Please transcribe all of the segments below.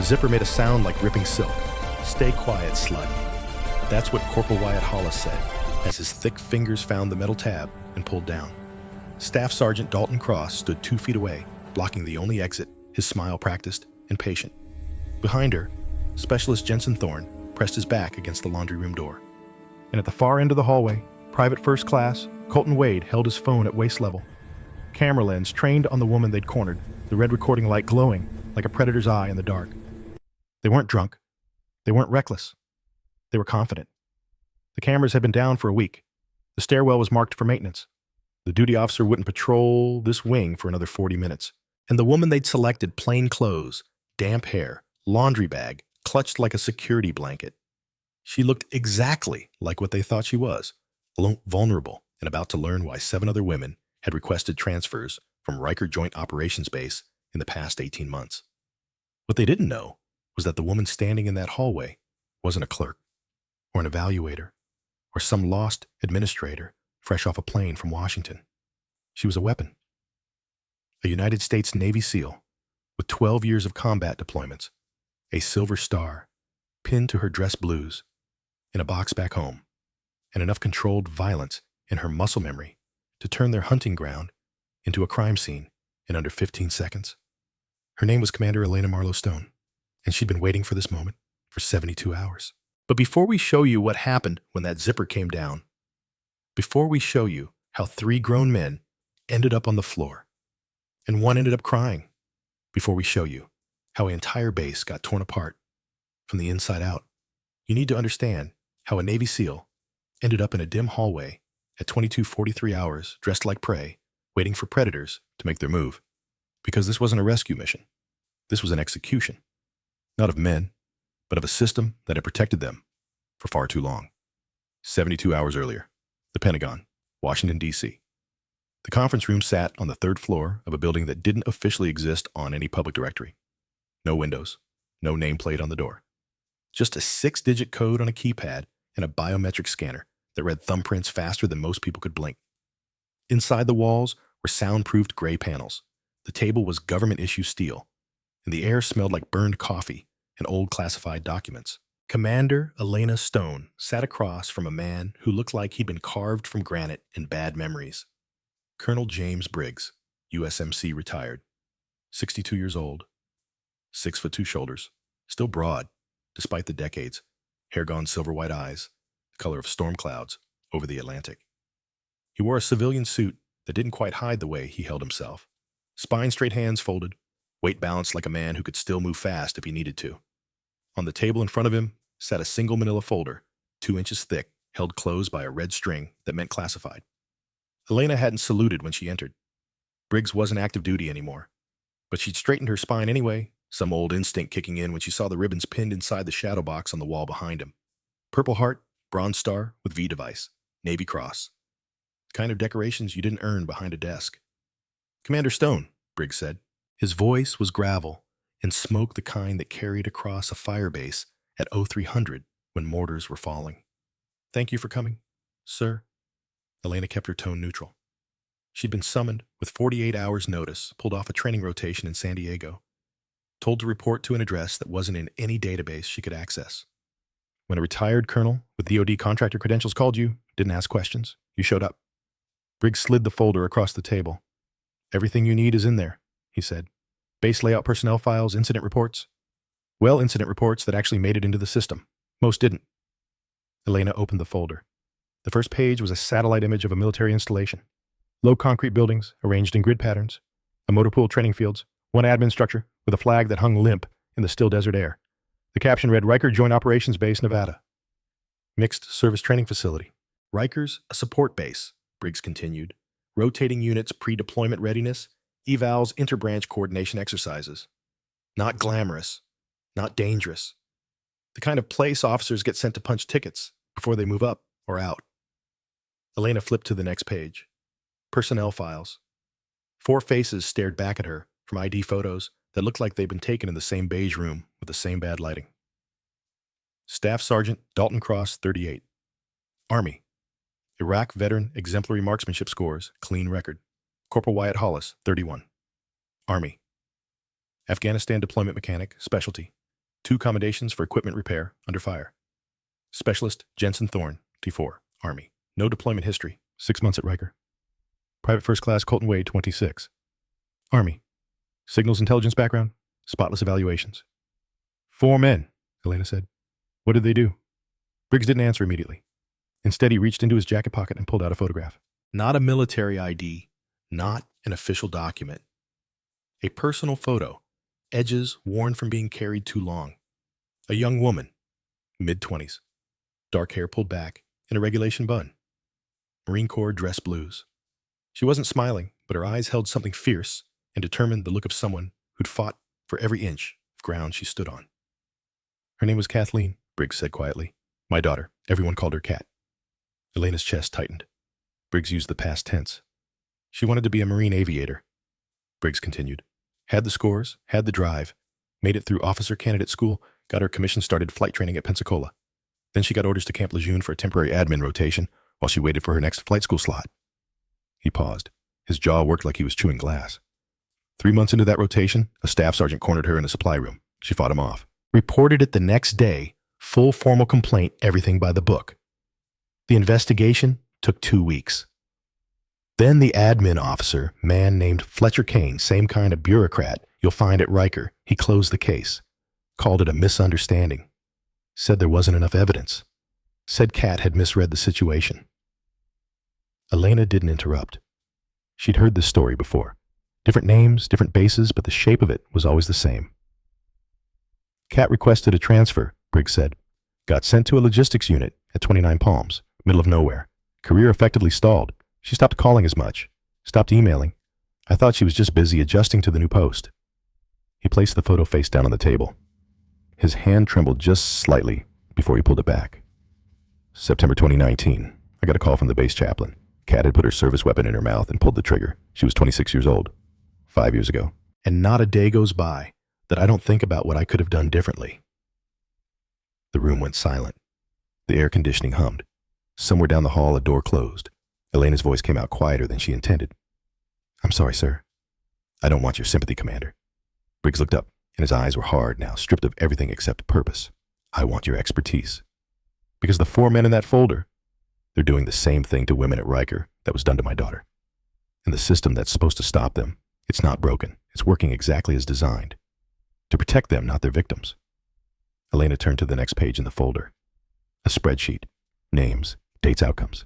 The zipper made a sound like ripping silk. "Stay quiet, slut." That's what Corporal Wyatt Hollis said, as his thick fingers found the metal tab and pulled down. Staff Sergeant Dalton Cross stood 2 feet away, blocking the only exit, his smile practiced and patient. Behind her, Specialist Jensen Thorne pressed his back against the laundry room door. And at the far end of the hallway, Private First Class Colton Wade held his phone at waist level. Camera lens trained on the woman they'd cornered, the red recording light glowing like a predator's eye in the dark. They weren't drunk. They weren't reckless. They were confident. The cameras had been down for a week. The stairwell was marked for maintenance. The duty officer wouldn't patrol this wing for another 40 minutes. And the woman they'd selected, plain clothes, damp hair, laundry bag, clutched like a security blanket. She looked exactly like what they thought she was, vulnerable and about to learn why 7 other women had requested transfers from Riker Joint Operations Base in the past 18 months. What they didn't know was that the woman standing in that hallway wasn't a clerk, or an evaluator, or some lost administrator fresh off a plane from Washington. She was a weapon. A United States Navy SEAL with 12 years of combat deployments, a silver star pinned to her dress blues, in a box back home, and enough controlled violence in her muscle memory to turn their hunting ground into a crime scene in under 15 seconds. Her name was Commander Elena Marlowe Stone, and she'd been waiting for this moment for 72 hours. But before we show you what happened when that zipper came down, before we show you how 3 grown men ended up on the floor, and one ended up crying, before we show you how an entire base got torn apart from the inside out, you need to understand how a Navy SEAL ended up in a dim hallway at 22:43 hours, dressed like prey, waiting for predators to make their move. Because this wasn't a rescue mission. This was an execution. Not of men, but of a system that had protected them for far too long. 72 hours earlier, the Pentagon, Washington, D.C. The conference room sat on the 3rd floor of a building that didn't officially exist on any public directory. No windows, no nameplate on the door. Just a 6-digit code on a keypad and a biometric scanner that read thumbprints faster than most people could blink. Inside the walls were soundproofed gray panels. The table was government-issue steel, and the air smelled like burned coffee and old classified documents. Commander Elena Stone sat across from a man who looked like he'd been carved from granite in bad memories. Colonel James Briggs, USMC retired, 62 years old, 6'2" shoulders, still broad, despite the decades, hair gone silver-white eyes, the color of storm clouds over the Atlantic. He wore a civilian suit that didn't quite hide the way he held himself. Spine-straight hands folded, weight balanced like a man who could still move fast if he needed to. On the table in front of him sat a single manila folder, 2 inches thick, held closed by a red string that meant classified. Elena hadn't saluted when she entered. Briggs wasn't active duty anymore, but she'd straightened her spine anyway, some old instinct kicking in when she saw the ribbons pinned inside the shadow box on the wall behind him. Purple heart, bronze star with V device, Navy cross. The kind of decorations you didn't earn behind a desk. "Commander Stone," Briggs said. His voice was gravel and smoke the kind that carried across a fire base at 0300 when mortars were falling. "Thank you for coming, sir." Elena kept her tone neutral. She'd been summoned with 48 hours' notice, pulled off a training rotation in San Diego, told to report to an address that wasn't in any database she could access. When a retired colonel with DoD contractor credentials called you, didn't ask questions, you showed up. Briggs slid the folder across the table. "Everything you need is in there," he said. "Base layout personnel files, incident reports." "Well, incident reports that actually made it into the system. Most didn't." Elena opened the folder. The first page was a satellite image of a military installation. Low concrete buildings arranged in grid patterns, a motor pool training fields, one admin structure with a flag that hung limp in the still desert air. The caption read, "Riker Joint Operations Base, Nevada. Mixed Service Training Facility. Riker's a support base," Briggs continued. "Rotating units pre-deployment readiness, evals interbranch coordination exercises. Not glamorous, not dangerous. The kind of place officers get sent to punch tickets before they move up or out." Elena flipped to the next page. Personnel files. 4 faces stared back at her from ID photos that looked like they'd been taken in the same beige room with the same bad lighting. Staff Sergeant Dalton Cross, 38. Army. Iraq veteran, exemplary marksmanship scores, clean record. Corporal Wyatt Hollis, 31. Army. Afghanistan deployment mechanic, specialty. 2 commendations for equipment repair under fire. Specialist Jensen Thorne, T4, Army. No deployment history. 6 months at Riker. Private First Class Colton Wade, 26. Army. Signals intelligence background. Spotless evaluations. 4 men, Elena said. What did they do? Briggs didn't answer immediately. Instead, he reached into his jacket pocket and pulled out a photograph. Not a military ID, not an official document. A personal photo, edges worn from being carried too long. A young woman, mid-20s, dark hair pulled back in a regulation bun. Marine Corps dress blues. She wasn't smiling, but her eyes held something fierce and determined, the look of someone who'd fought for every inch of ground she stood on. Her name was Kathleen, Briggs said quietly. My daughter. Everyone called her Kat. Elena's chest tightened. Briggs used the past tense. She wanted to be a Marine aviator. Briggs continued. Had the scores, had the drive, made it through officer candidate school, got her commission started flight training at Pensacola. Then she got orders to Camp Lejeune for a temporary admin rotation while she waited for her next flight school slot. He paused. His jaw worked like he was chewing glass. 3 months into that rotation, a staff sergeant cornered her in the supply room. She fought him off. Reported it the next day, full formal complaint, everything by the book. The investigation took 2 weeks. Then the admin officer, man named Fletcher Kane, same kind of bureaucrat you'll find at Riker, he closed the case. Called it a misunderstanding. Said there wasn't enough evidence. Said Kat had misread the situation. Elena didn't interrupt. She'd heard this story before. Different names, different bases, but the shape of it was always the same. Kat requested a transfer, Briggs said. Got sent to a logistics unit at 29 Palms, middle of nowhere. Career effectively stalled. She stopped calling as much, stopped emailing. I thought she was just busy adjusting to the new post. He placed the photo face down on the table. His hand trembled just slightly before he pulled it back. September 2019. I got a call from the base chaplain. Kat had put her service weapon in her mouth and pulled the trigger. She was 26 years old. 5 years ago. And not a day goes by that I don't think about what I could have done differently. The room went silent. The air conditioning hummed. Somewhere down the hall, a door closed. Elena's voice came out quieter than she intended. I'm sorry, sir. I don't want your sympathy, Commander. Briggs looked up, and his eyes were hard now, stripped of everything except purpose. I want your expertise. Because the 4 men in that folder, they're doing the same thing to women at Riker that was done to my daughter. And the system that's supposed to stop them, it's not broken. It's working exactly as designed. To protect them, not their victims. Elena turned to the next page in the folder. A spreadsheet. Names, dates, outcomes.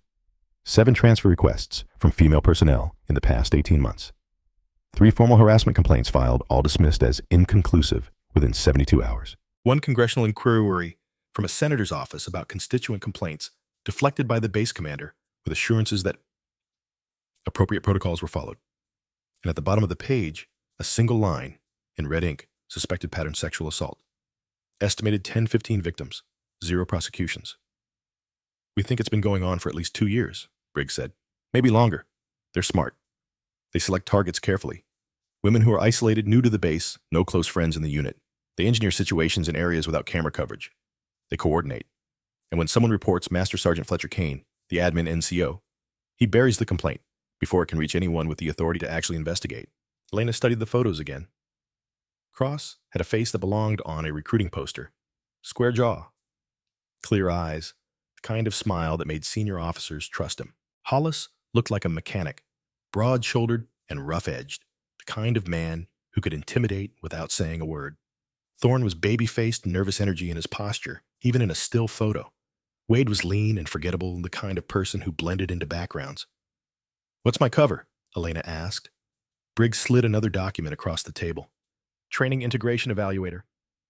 7 transfer requests from female personnel in the past 18 months. 3 formal harassment complaints filed, all dismissed as inconclusive within 72 hours. 1 congressional inquiry from a senator's office about constituent complaints deflected by the base commander with assurances that appropriate protocols were followed. And at the bottom of the page, a single line in red ink, suspected pattern sexual assault. Estimated 10-15 victims, 0 prosecutions. We think it's been going on for at least 2 years, Briggs said. Maybe longer. They're smart. They select targets carefully. Women who are isolated, new to the base, no close friends in the unit. They engineer situations in areas without camera coverage. They coordinate. And when someone reports Master Sergeant Fletcher Kane, the admin NCO, he buries the complaint before it can reach anyone with the authority to actually investigate. Elena studied the photos again. Cross had a face that belonged on a recruiting poster. Square jaw. Clear eyes. The kind of smile that made senior officers trust him. Hollis looked like a mechanic, broad-shouldered and rough-edged, the kind of man who could intimidate without saying a word. Thorne was baby-faced, nervous energy in his posture, even in a still photo. Wade was lean and forgettable, the kind of person who blended into backgrounds. What's my cover? Elena asked. Briggs slid another document across the table. Training Integration Evaluator.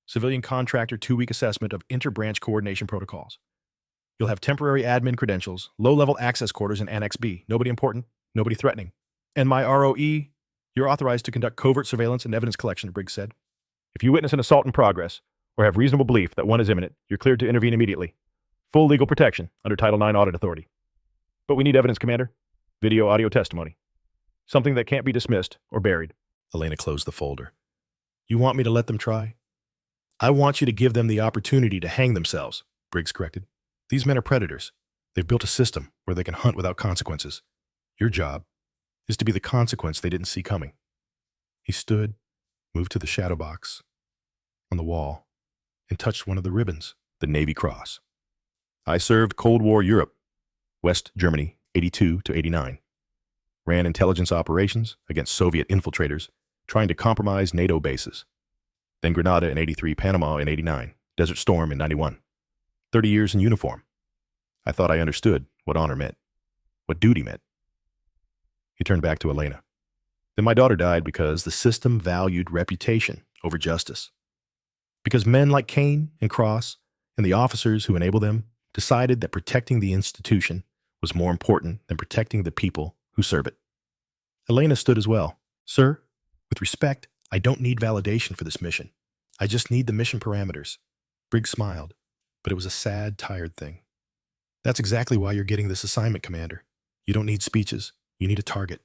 Civilian Contractor 2-week assessment of inter-branch coordination protocols. You'll have temporary admin credentials, low-level access quarters in Annex B. Nobody important, nobody threatening. And my ROE, you're authorized to conduct covert surveillance and evidence collection, Briggs said. If you witness an assault in progress, or have reasonable belief that one is imminent, you're cleared to intervene immediately. Full legal protection under Title IX Audit Authority. But we need evidence, Commander. Video, audio testimony. Something that can't be dismissed or buried. Elena closed the folder. You want me to let them try? I want you to give them the opportunity to hang themselves, Briggs corrected. These men are predators. They've built a system where they can hunt without consequences. Your job is to be the consequence they didn't see coming. He stood, moved to the shadow box on the wall, and touched one of the ribbons, the Navy Cross. I served Cold War Europe, West Germany, 82 to 89. Ran intelligence operations against Soviet infiltrators trying to compromise NATO bases. Then Grenada in 83, Panama in 89, Desert Storm in 91. 30 years in uniform. I thought I understood what honor meant, what duty meant. He turned back to Elena. Then my daughter died because the system valued reputation over justice. Because men like Kane and Cross and the officers who enable them decided that protecting the institution was more important than protecting the people who serve it. Elena stood as well. Sir, with respect, I don't need validation for this mission. I just need the mission parameters. Briggs smiled, but it was a sad, tired thing. That's exactly why you're getting this assignment, Commander. You don't need speeches. You need a target.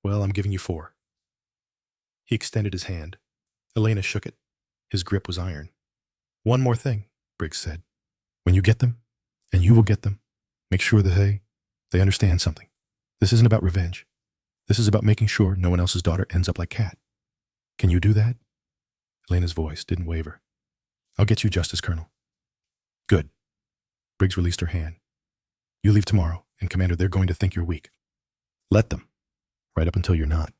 Well, I'm giving you 4. He extended his hand. Elena shook it. His grip was iron. One more thing, Briggs said. When you get them, and you will get them, make sure that they understand something. This isn't about revenge. This is about making sure no one else's daughter ends up like Kat. Can you do that? Elena's voice didn't waver. I'll get you justice, Colonel. Good. Briggs released her hand. You leave tomorrow, and Commander, they're going to think you're weak. Let them. Right up until you're not.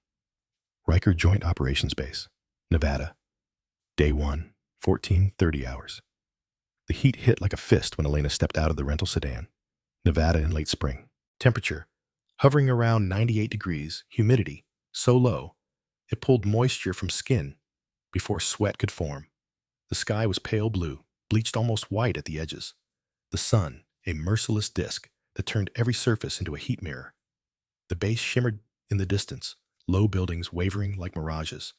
Riker Joint Operations Base, Nevada. Day 1, 14:30 hours. The heat hit like a fist when Elena stepped out of the rental sedan. Nevada in late spring. Temperature, hovering around 98 degrees, humidity, so low, it pulled moisture from skin before sweat could form. The sky was pale blue, bleached almost white at the edges. The sun, a merciless disk that turned every surface into a heat mirror. The base shimmered in the distance, low buildings wavering like mirages,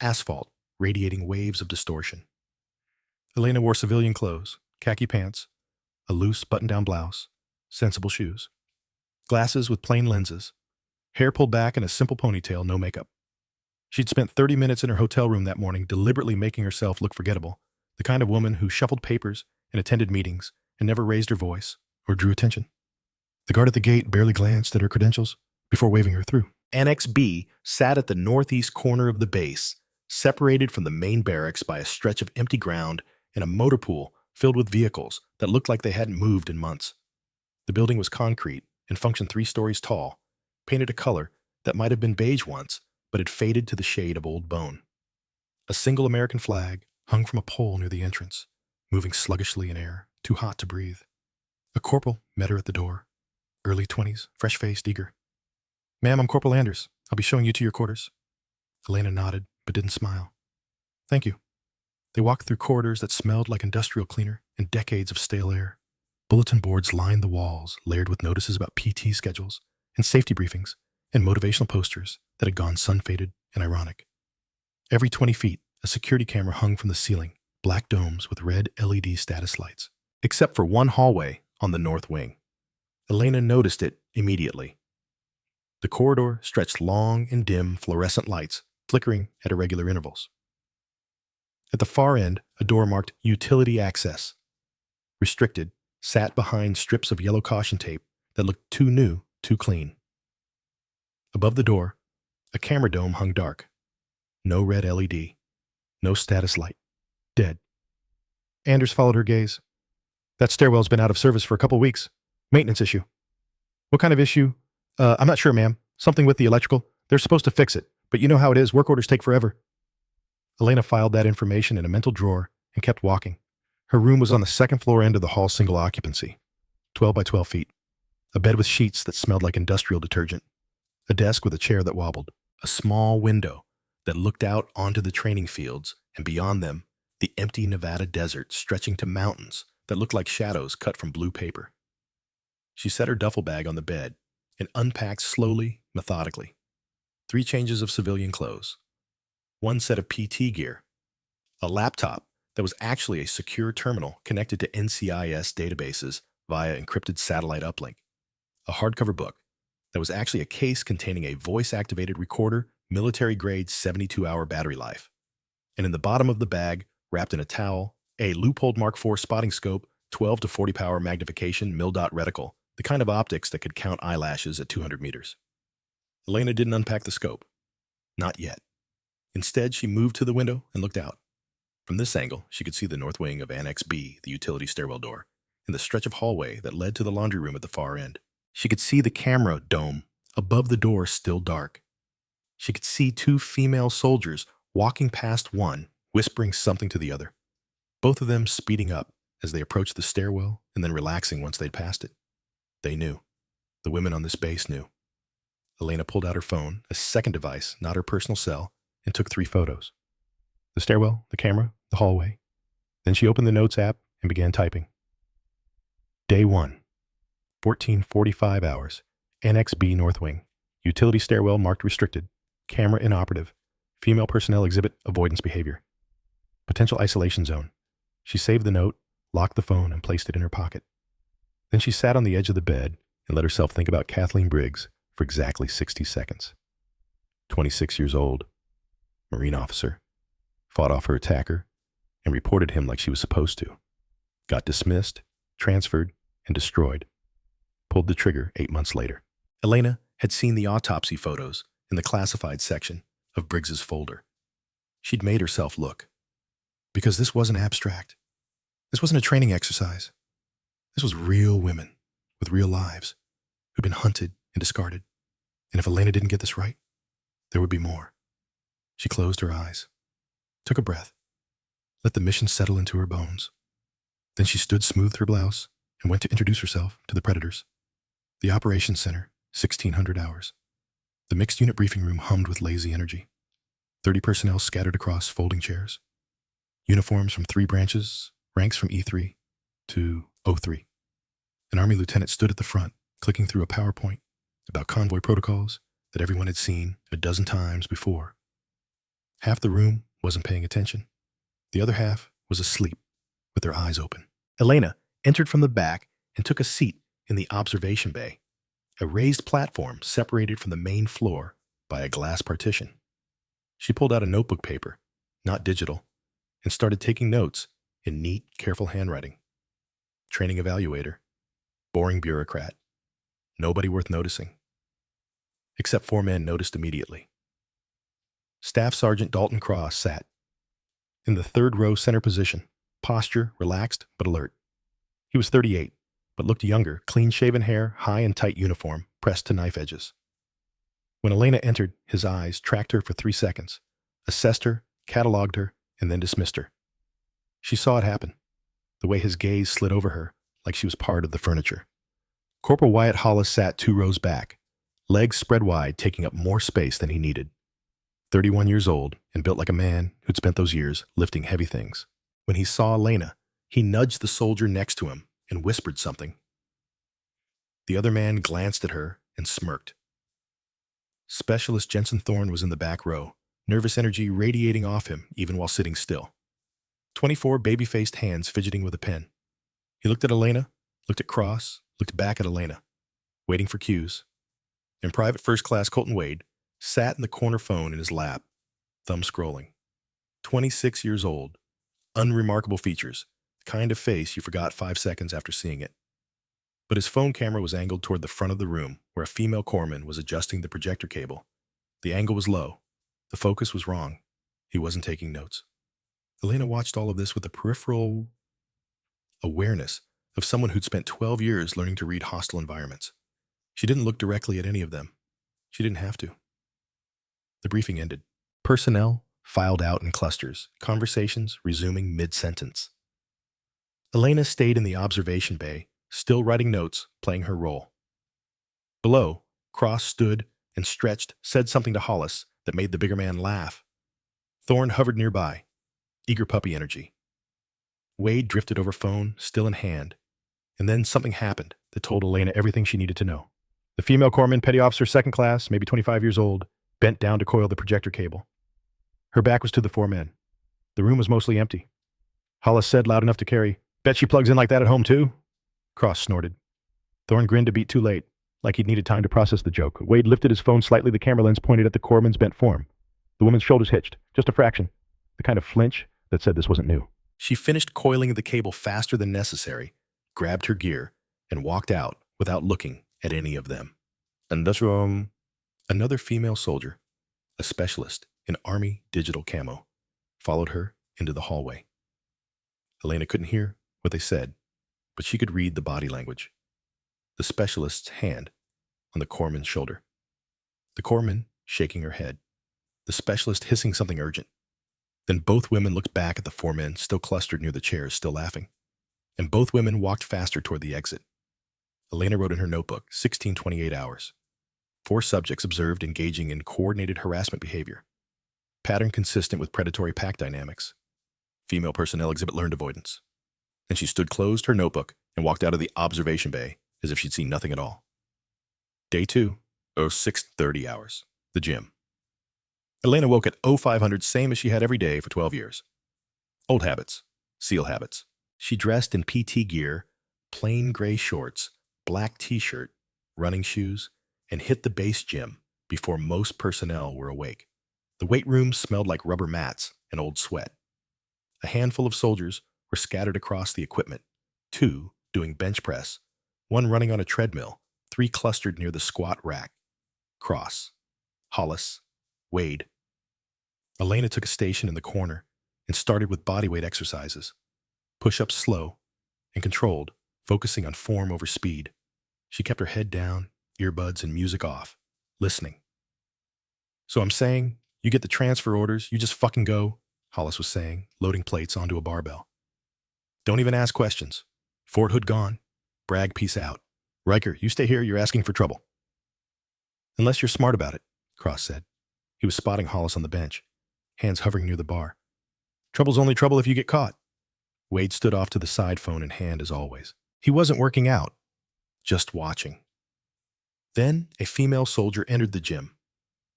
asphalt radiating waves of distortion. Elena wore civilian clothes, khaki pants, a loose button-down blouse, sensible shoes, glasses with plain lenses, hair pulled back in a simple ponytail, no makeup. She'd spent 30 minutes in her hotel room that morning deliberately making herself look forgettable, the kind of woman who shuffled papers and attended meetings and never raised her voice or drew attention. The guard at the gate barely glanced at her credentials before waving her through. Annex B sat at the northeast corner of the base, separated from the main barracks by a stretch of empty ground and a motor pool filled with vehicles that looked like they hadn't moved in months. The building was concrete and functioned 3 stories tall, painted a color that might have been beige once, but had faded to the shade of old bone. A single American flag hung from a pole near the entrance, moving sluggishly in air, too hot to breathe. A corporal met her at the door, early 20s, fresh-faced, eager. Ma'am, I'm Corporal Anders. I'll be showing you to your quarters. Elena nodded, but didn't smile. Thank you. They walked through corridors that smelled like industrial cleaner and decades of stale air. Bulletin boards lined the walls, layered with notices about PT schedules and safety briefings and motivational posters that had gone sun-faded and ironic. Every 20 feet, a security camera hung from the ceiling, black domes with red LED status lights, except for one hallway on the north wing. Elena noticed it immediately. The corridor stretched long and dim fluorescent lights, flickering at irregular intervals. At the far end, a door marked Utility Access. Restricted, sat behind strips of yellow caution tape that looked too new, too clean. Above the door, a camera dome hung dark. No red LED. No status light. Dead. Anders followed her gaze. That stairwell's been out of service for a couple weeks. Maintenance issue. What kind of issue? I'm not sure, ma'am. Something with the electrical. They're supposed to fix it, but you know how it is. Work orders take forever. Elena filed that information in a mental drawer and kept walking. Her room was on the second floor end of the hall, single occupancy, 12 by 12 feet. A bed with sheets that smelled like industrial detergent. A desk with a chair that wobbled. A small window that looked out onto the training fields, and beyond them, the empty Nevada desert stretching to mountains that looked like shadows cut from blue paper. She set her duffel bag on the bed and unpacked slowly, methodically. 3 changes of civilian clothes. 1 set of PT gear. A laptop that was actually a secure terminal connected to NCIS databases via encrypted satellite uplink. A hardcover book that was actually a case containing a voice-activated recorder, military-grade 72-hour battery life. And in the bottom of the bag, wrapped in a towel, a Leupold Mark IV spotting scope, 12 to 40 power magnification mil-dot reticle, the kind of optics that could count eyelashes at 200 meters. Elena didn't unpack the scope. Not yet. Instead, she moved to the window and looked out. From this angle, she could see the north wing of Annex B, the utility stairwell door, and the stretch of hallway that led to the laundry room at the far end. She could see the camera dome above the door still dark. She could see two female soldiers walking past one, whispering something to the other, both of them speeding up as they approached the stairwell and then relaxing once they'd passed it. They knew. The women on this base knew. Elena pulled out her phone, a second device, not her personal cell, and took 3 photos. The stairwell, the camera, the hallway. Then she opened the Notes app and began typing. Day 1, 14:45 hours, Annex B North Wing, utility stairwell marked restricted, camera inoperative, female personnel exhibit avoidance behavior. Potential isolation zone. She saved the note, locked the phone, and placed it in her pocket. Then she sat on the edge of the bed and let herself think about Kathleen Briggs for exactly 60 seconds. 26 years old, Marine officer, fought off her attacker, and reported him like she was supposed to. Got dismissed, transferred, and destroyed. Pulled the trigger 8 months later. Elena had seen the autopsy photos in the classified section of Briggs's folder. She'd made herself look. Because this wasn't abstract. This wasn't a training exercise. This was real women with real lives who'd been hunted and discarded. And if Elena didn't get this right, there would be more. She closed her eyes, took a breath, let the mission settle into her bones. Then she stood, smoothed her blouse, and went to introduce herself to the predators. The operations center, 1600 hours. The mixed unit briefing room hummed with lazy energy. 30 personnel scattered across folding chairs. Uniforms from 3 branches, ranks from E3 to O3. An Army lieutenant stood at the front, clicking through a PowerPoint about convoy protocols that everyone had seen a dozen times before. Half the room wasn't paying attention. The other half was asleep, with their eyes open. Elena entered from the back and took a seat in the observation bay, a raised platform separated from the main floor by a glass partition. She pulled out a notebook paper, not digital, and started taking notes in neat, careful handwriting. Training evaluator, boring bureaucrat, nobody worth noticing. Except 4 men noticed immediately. Staff Sergeant Dalton Cross sat in the 3rd row center position, posture relaxed but alert. He was 38, but looked younger, clean-shaven hair, high and tight uniform, pressed to knife edges. When Elena entered, his eyes tracked her for 3 seconds, assessed her, cataloged her, and then dismissed her. She saw it happen, the way his gaze slid over her like she was part of the furniture. Corporal Wyatt Hollis sat 2 rows back, legs spread wide, taking up more space than he needed. 31 years old and built like a man who'd spent those years lifting heavy things. When he saw Elena, he nudged the soldier next to him and whispered something. The other man glanced at her and smirked. Specialist Jensen Thorne was in the back row, nervous energy radiating off him even while sitting still. 24 baby-faced hands fidgeting with a pen. He looked at Elena, looked at Cross, looked back at Elena, waiting for cues. And Private First Class Colton Wade sat in the corner phone in his lap, thumb scrolling. 26 years old, unremarkable features, the kind of face you forgot 5 seconds after seeing it. But his phone camera was angled toward the front of the room where a female corpsman was adjusting the projector cable. The angle was low. The focus was wrong. He wasn't taking notes. Elena watched all of this with a peripheral awareness of someone who'd spent 12 years learning to read hostile environments. She didn't look directly at any of them. She didn't have to. The briefing ended. Personnel filed out in clusters, conversations resuming mid-sentence. Elena stayed in the observation bay, still writing notes, playing her role. Below, Cross stood and stretched, said something to Hollis that made the bigger man laugh. Thorne hovered nearby, eager puppy energy. Wade drifted over phone, still in hand, and then something happened that told Elena everything she needed to know. The female corpsman, petty officer, 2nd class, maybe 25 years old, bent down to coil the projector cable. Her back was to the 4 men. The room was mostly empty. Hollis said loud enough to carry, "Bet she plugs in like that at home too?" Cross snorted. Thorne grinned a beat too late, like he'd needed time to process the joke. Wade lifted his phone slightly, the camera lens pointed at the corpsman's bent form. The woman's shoulders hitched, just a fraction, the kind of flinch that said this wasn't new. She finished coiling the cable faster than necessary, grabbed her gear, and walked out without looking at any of them. And that's another female soldier, a specialist in Army digital camo, followed her into the hallway. Elena couldn't hear what they said, but she could read the body language. The specialist's hand on the corpsman's shoulder. The corpsman shaking her head. The specialist hissing something urgent. Then both women looked back at the four men still clustered near the chairs, still laughing. And both women walked faster toward the exit. Elena wrote in her notebook, 1628 hours. 4 subjects observed engaging in coordinated harassment behavior. Pattern consistent with predatory pack dynamics. Female personnel exhibit learned avoidance. Then she closed her notebook, and walked out of the observation bay as if she'd seen nothing at all. Day 2, 0630 hours. The gym. Elena woke at 0500, same as she had every day for 12 years. Old habits. SEAL habits. She dressed in PT gear, plain gray shorts, black t-shirt, running shoes, and hit the base gym before most personnel were awake. The weight room smelled like rubber mats and old sweat. A handful of soldiers were scattered across the equipment, 2 doing bench press, 1 running on a treadmill, 3 clustered near the squat rack. Cross, Hollis, Wade. Elena took a station in the corner and started with bodyweight exercises. Push-ups slow and controlled, focusing on form over speed. She kept her head down, earbuds and music off, listening. "So I'm saying, you get the transfer orders, you just fucking go," Hollis was saying, loading plates onto a barbell. "Don't even ask questions. Fort Hood gone. Bragg, peace out. Riker, you stay here, you're asking for trouble." "Unless you're smart about it," Cross said. He was spotting Hollis on the bench, hands hovering near the bar. "Trouble's only trouble if you get caught." Wade stood off to the side, phone in hand as always. He wasn't working out, just watching. Then a female soldier entered the gym.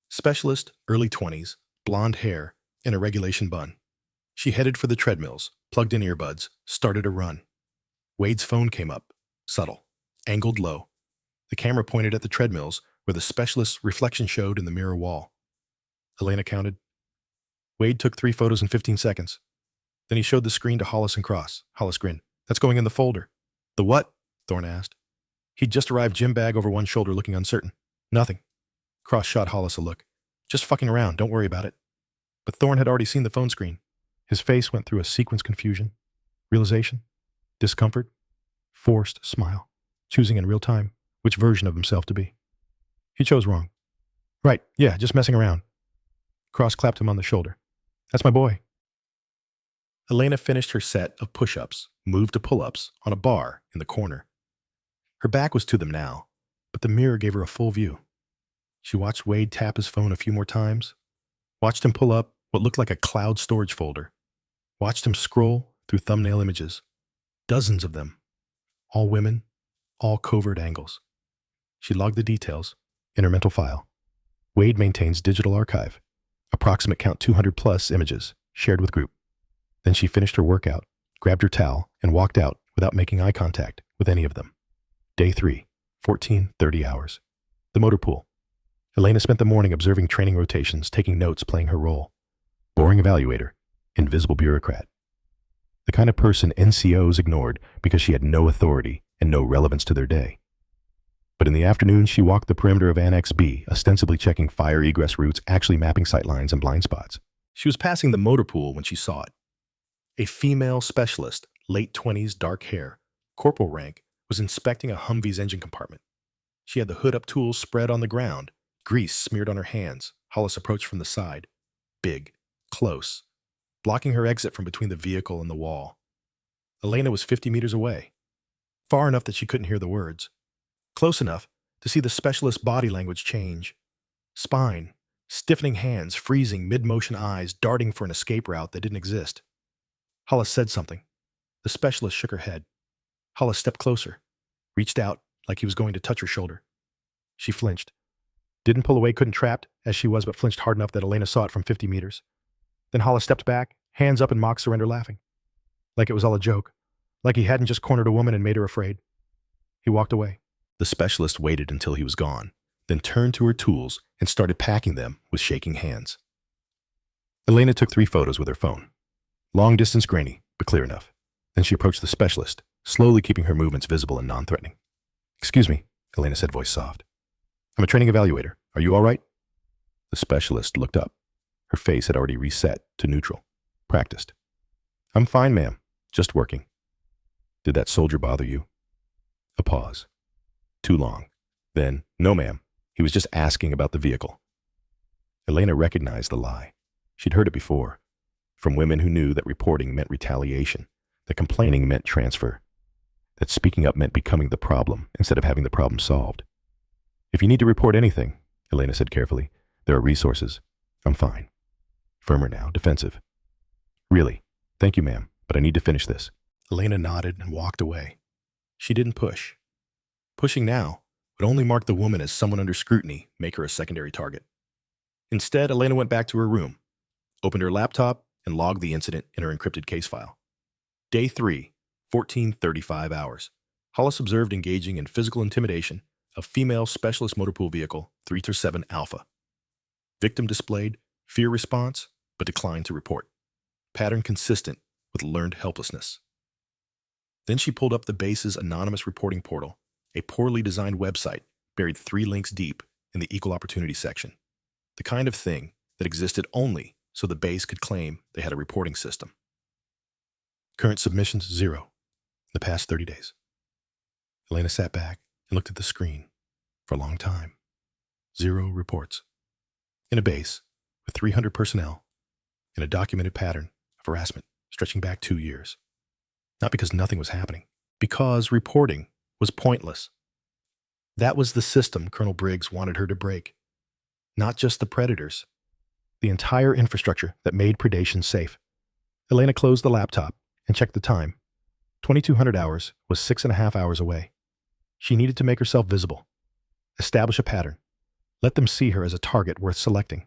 Specialist, early 20s, blonde hair, and a regulation bun. She headed for the treadmills, plugged in earbuds, started a run. Wade's phone came up, subtle, angled low. The camera pointed at the treadmills where the specialist's reflection showed in the mirror wall. Elena counted. Wade took 3 photos in 15 seconds. Then he showed the screen to Hollis and Cross. Hollis grinned. "That's going in the folder." "The what?" Thorne asked. He'd just arrived, gym bag over one shoulder, looking uncertain. "Nothing." Cross shot Hollis a look. "Just fucking around, don't worry about it." But Thorne had already seen the phone screen. His face went through a sequence: confusion, realization, discomfort, forced smile, choosing in real time which version of himself to be. He chose wrong. "Right, yeah, just messing around." Cross clapped him on the shoulder. "That's my boy." Elena finished her set of push-ups, moved to pull-ups on a bar in the corner. Her back was to them now, but the mirror gave her a full view. She watched Wade tap his phone a few more times, watched him pull up what looked like a cloud storage folder, watched him scroll through thumbnail images, dozens of them, all women, all covert angles. She logged the details in her mental file. Wade maintains digital archive, approximate count 200 plus images, shared with group. Then she finished her workout, grabbed her towel, and walked out without making eye contact with any of them. Day 3, 1430 hours. The motor pool. Elena spent the morning observing training rotations, taking notes, playing her role. Boring evaluator, invisible bureaucrat. The kind of person NCOs ignored because she had no authority and no relevance to their day. But in the afternoon, she walked the perimeter of Annex B, ostensibly checking fire egress routes, actually mapping sightlines and blind spots. She was passing the motor pool when she saw it. A female specialist, late 20s, dark hair, corporal rank, was inspecting a Humvee's engine compartment. She had the hood-up tools spread on the ground, grease smeared on her hands. Hollis approached from the side, big, close, blocking her exit from between the vehicle and the wall. Elena was 50 meters away, far enough that she couldn't hear the words, close enough to see the specialist's body language change. Spine, stiffening hands, freezing, mid-motion eyes, darting for an escape route that didn't exist. Hollis said something. The specialist shook her head. Hollis stepped closer, reached out like he was going to touch her shoulder. She flinched. Didn't pull away, couldn't trapped, as she was, but flinched hard enough that Elena saw it from 50 meters. Then Hollis stepped back, hands up in mock surrender, laughing. Like it was all a joke. Like he hadn't just cornered a woman and made her afraid. He walked away. The specialist waited until he was gone, then turned to her tools and started packing them with shaking hands. Elena took 3 photos with her phone. Long distance, grainy, but clear enough. Then she approached the specialist, slowly keeping her movements visible and non-threatening. "Excuse me," Elena said, voice soft. "I'm a training evaluator. Are you all right?" The specialist looked up. Her face had already reset to neutral. Practiced. I'm fine, ma'am. Just working. Did that soldier bother you? A pause. Too long. Then, no, ma'am. He was just asking about the vehicle. Elena recognized the lie. She'd heard it before, from women who knew that reporting meant retaliation, that complaining meant transfer, that speaking up meant becoming the problem instead of having the problem solved. If you need to report anything, Elena said carefully, there are resources. I'm fine. Firmer now, defensive. Really, thank you, ma'am, but I need to finish this. Elena nodded and walked away. She didn't push. Pushing now would only mark the woman as someone under scrutiny, make her a secondary target. Instead, Elena went back to her room, opened her laptop, and logged the incident in her encrypted case file. Day 3, 14:35 hours. Hollis observed engaging in physical intimidation of female specialist motor pool vehicle 337 Alpha. Victim displayed fear response, but declined to report. Pattern consistent with learned helplessness. Then she pulled up the base's anonymous reporting portal, a poorly designed website buried 3 links deep in the equal opportunity section. The kind of thing that existed only so the base could claim they had a reporting system. Current submissions 0 in the past 30 days. Elena sat back and looked at the screen for a long time. 0 reports. In a base with 300 personnel and a documented pattern of harassment stretching back 2 years. Not because nothing was happening, because reporting was pointless. That was the system Colonel Briggs wanted her to break. Not just the predators, the entire infrastructure that made predation safe. Elena closed the laptop and checked the time. 2200 hours was 6.5 hours away. She needed to make herself visible, establish a pattern, let them see her as a target worth selecting.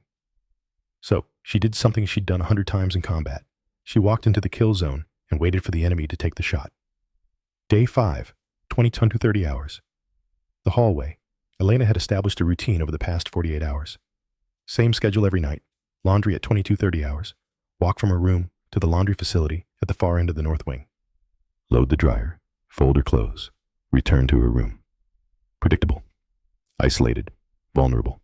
So she did something she'd done 100 times in combat. She walked into the kill zone and waited for the enemy to take the shot. Day 5, 2230 hours. The hallway. Elena had established a routine over the past 48 hours. Same schedule every night. Laundry at 2230 hours. Walk from her room to the laundry facility at the far end of the north wing. Load the dryer. Fold her clothes. Return to her room. Predictable. Isolated. Vulnerable.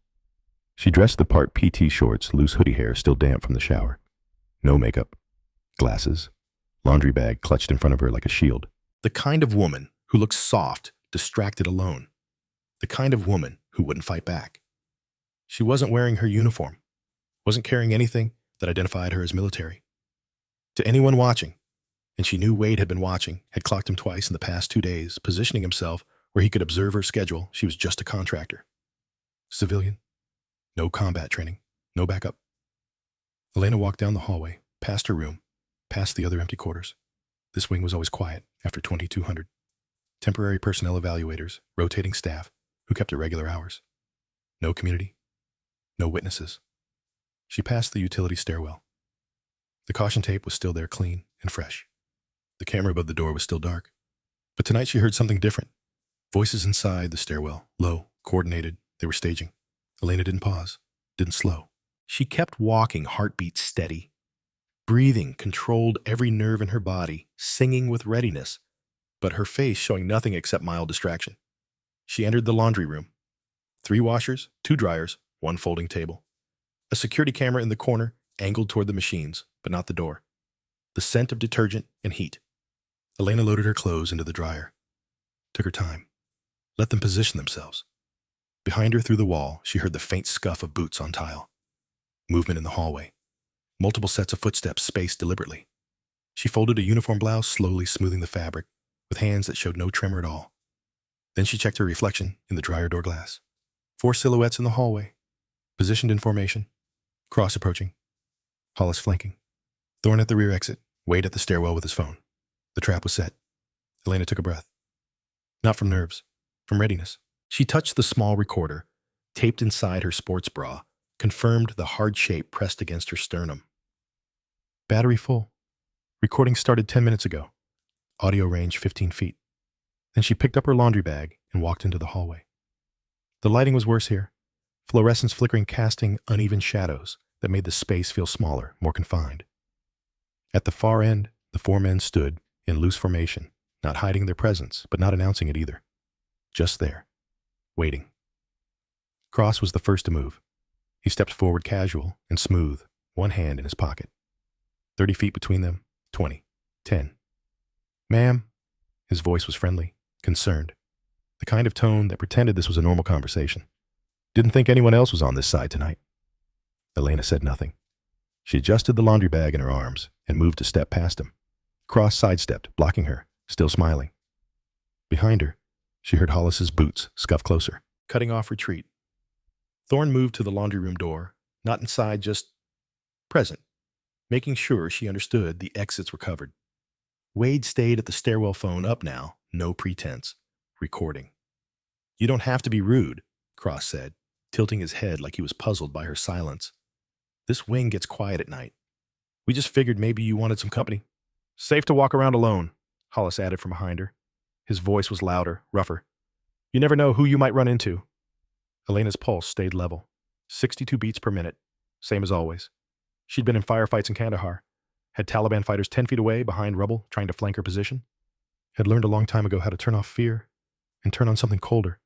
She dressed the part PT shorts, loose hoodie hair still damp from the shower. No makeup. Glasses. Laundry bag clutched in front of her like a shield. The kind of woman who looks soft, distracted alone. The kind of woman who wouldn't fight back. She wasn't wearing her uniform, wasn't carrying anything that identified her as military. To anyone watching, and she knew Wade had been watching, had clocked him twice in the past 2 days, positioning himself where he could observe her schedule, she was just a contractor. Civilian. No combat training. No backup. Elena walked down the hallway, past her room, past the other empty quarters. This wing was always quiet after 2200. Temporary personnel evaluators, rotating staff, who kept irregular hours. No community. No witnesses. She passed the utility stairwell. The caution tape was still there, clean and fresh. The camera above the door was still dark. But tonight she heard something different. Voices inside the stairwell, low, coordinated. They were staging. Elena didn't pause, didn't slow. She kept walking, heartbeat steady. Breathing controlled every nerve in her body, singing with readiness, but her face showing nothing except mild distraction. She entered the laundry room. 3 washers, 2 dryers, 1 folding table. A security camera in the corner, angled toward the machines, but not the door. The scent of detergent and heat. Elena loaded her clothes into the dryer. Took her time. Let them position themselves. Behind her through the wall, she heard the faint scuff of boots on tile. Movement in the hallway. Multiple sets of footsteps spaced deliberately. She folded a uniform blouse, slowly smoothing the fabric, with hands that showed no tremor at all. Then she checked her reflection in the dryer door glass. 4 silhouettes in the hallway, positioned in formation. Cross approaching. Hollis flanking. Thorne at the rear exit, Wade at the stairwell with his phone. The trap was set. Elena took a breath. Not from nerves, from readiness. She touched the small recorder, taped inside her sports bra, confirmed the hard shape pressed against her sternum. Battery full. Recording started 10 minutes ago. Audio range 15 feet. Then she picked up her laundry bag and walked into the hallway. The lighting was worse here. Fluorescence flickering, casting uneven shadows that made the space feel smaller, more confined. At the far end, the 4 men stood in loose formation, not hiding their presence, but not announcing it either. Just there, waiting. Cross was the first to move. He stepped forward casual and smooth, one hand in his pocket. 30 feet between them, 20. 10. Ma'am, his voice was friendly, concerned, the kind of tone that pretended this was a normal conversation. Didn't think anyone else was on this side tonight. Elena said nothing. She adjusted the laundry bag in her arms and moved a step past him. Cross sidestepped, blocking her, still smiling. Behind her, she heard Hollis's boots scuff closer, cutting off retreat. Thorne moved to the laundry room door, not inside, just present, making sure she understood the exits were covered. Wade stayed at the stairwell phone up now, no pretense, recording. You don't have to be rude, Cross said, tilting his head like he was puzzled by her silence. This wing gets quiet at night. We just figured maybe you wanted some company. Safe to walk around alone, Hollis added from behind her. His voice was louder, rougher. You never know who you might run into. Elena's pulse stayed level, 62 beats per minute, same as always. She'd been in firefights in Kandahar, had Taliban fighters 10 feet away behind rubble trying to flank her position, had learned a long time ago how to turn off fear and turn on something colder.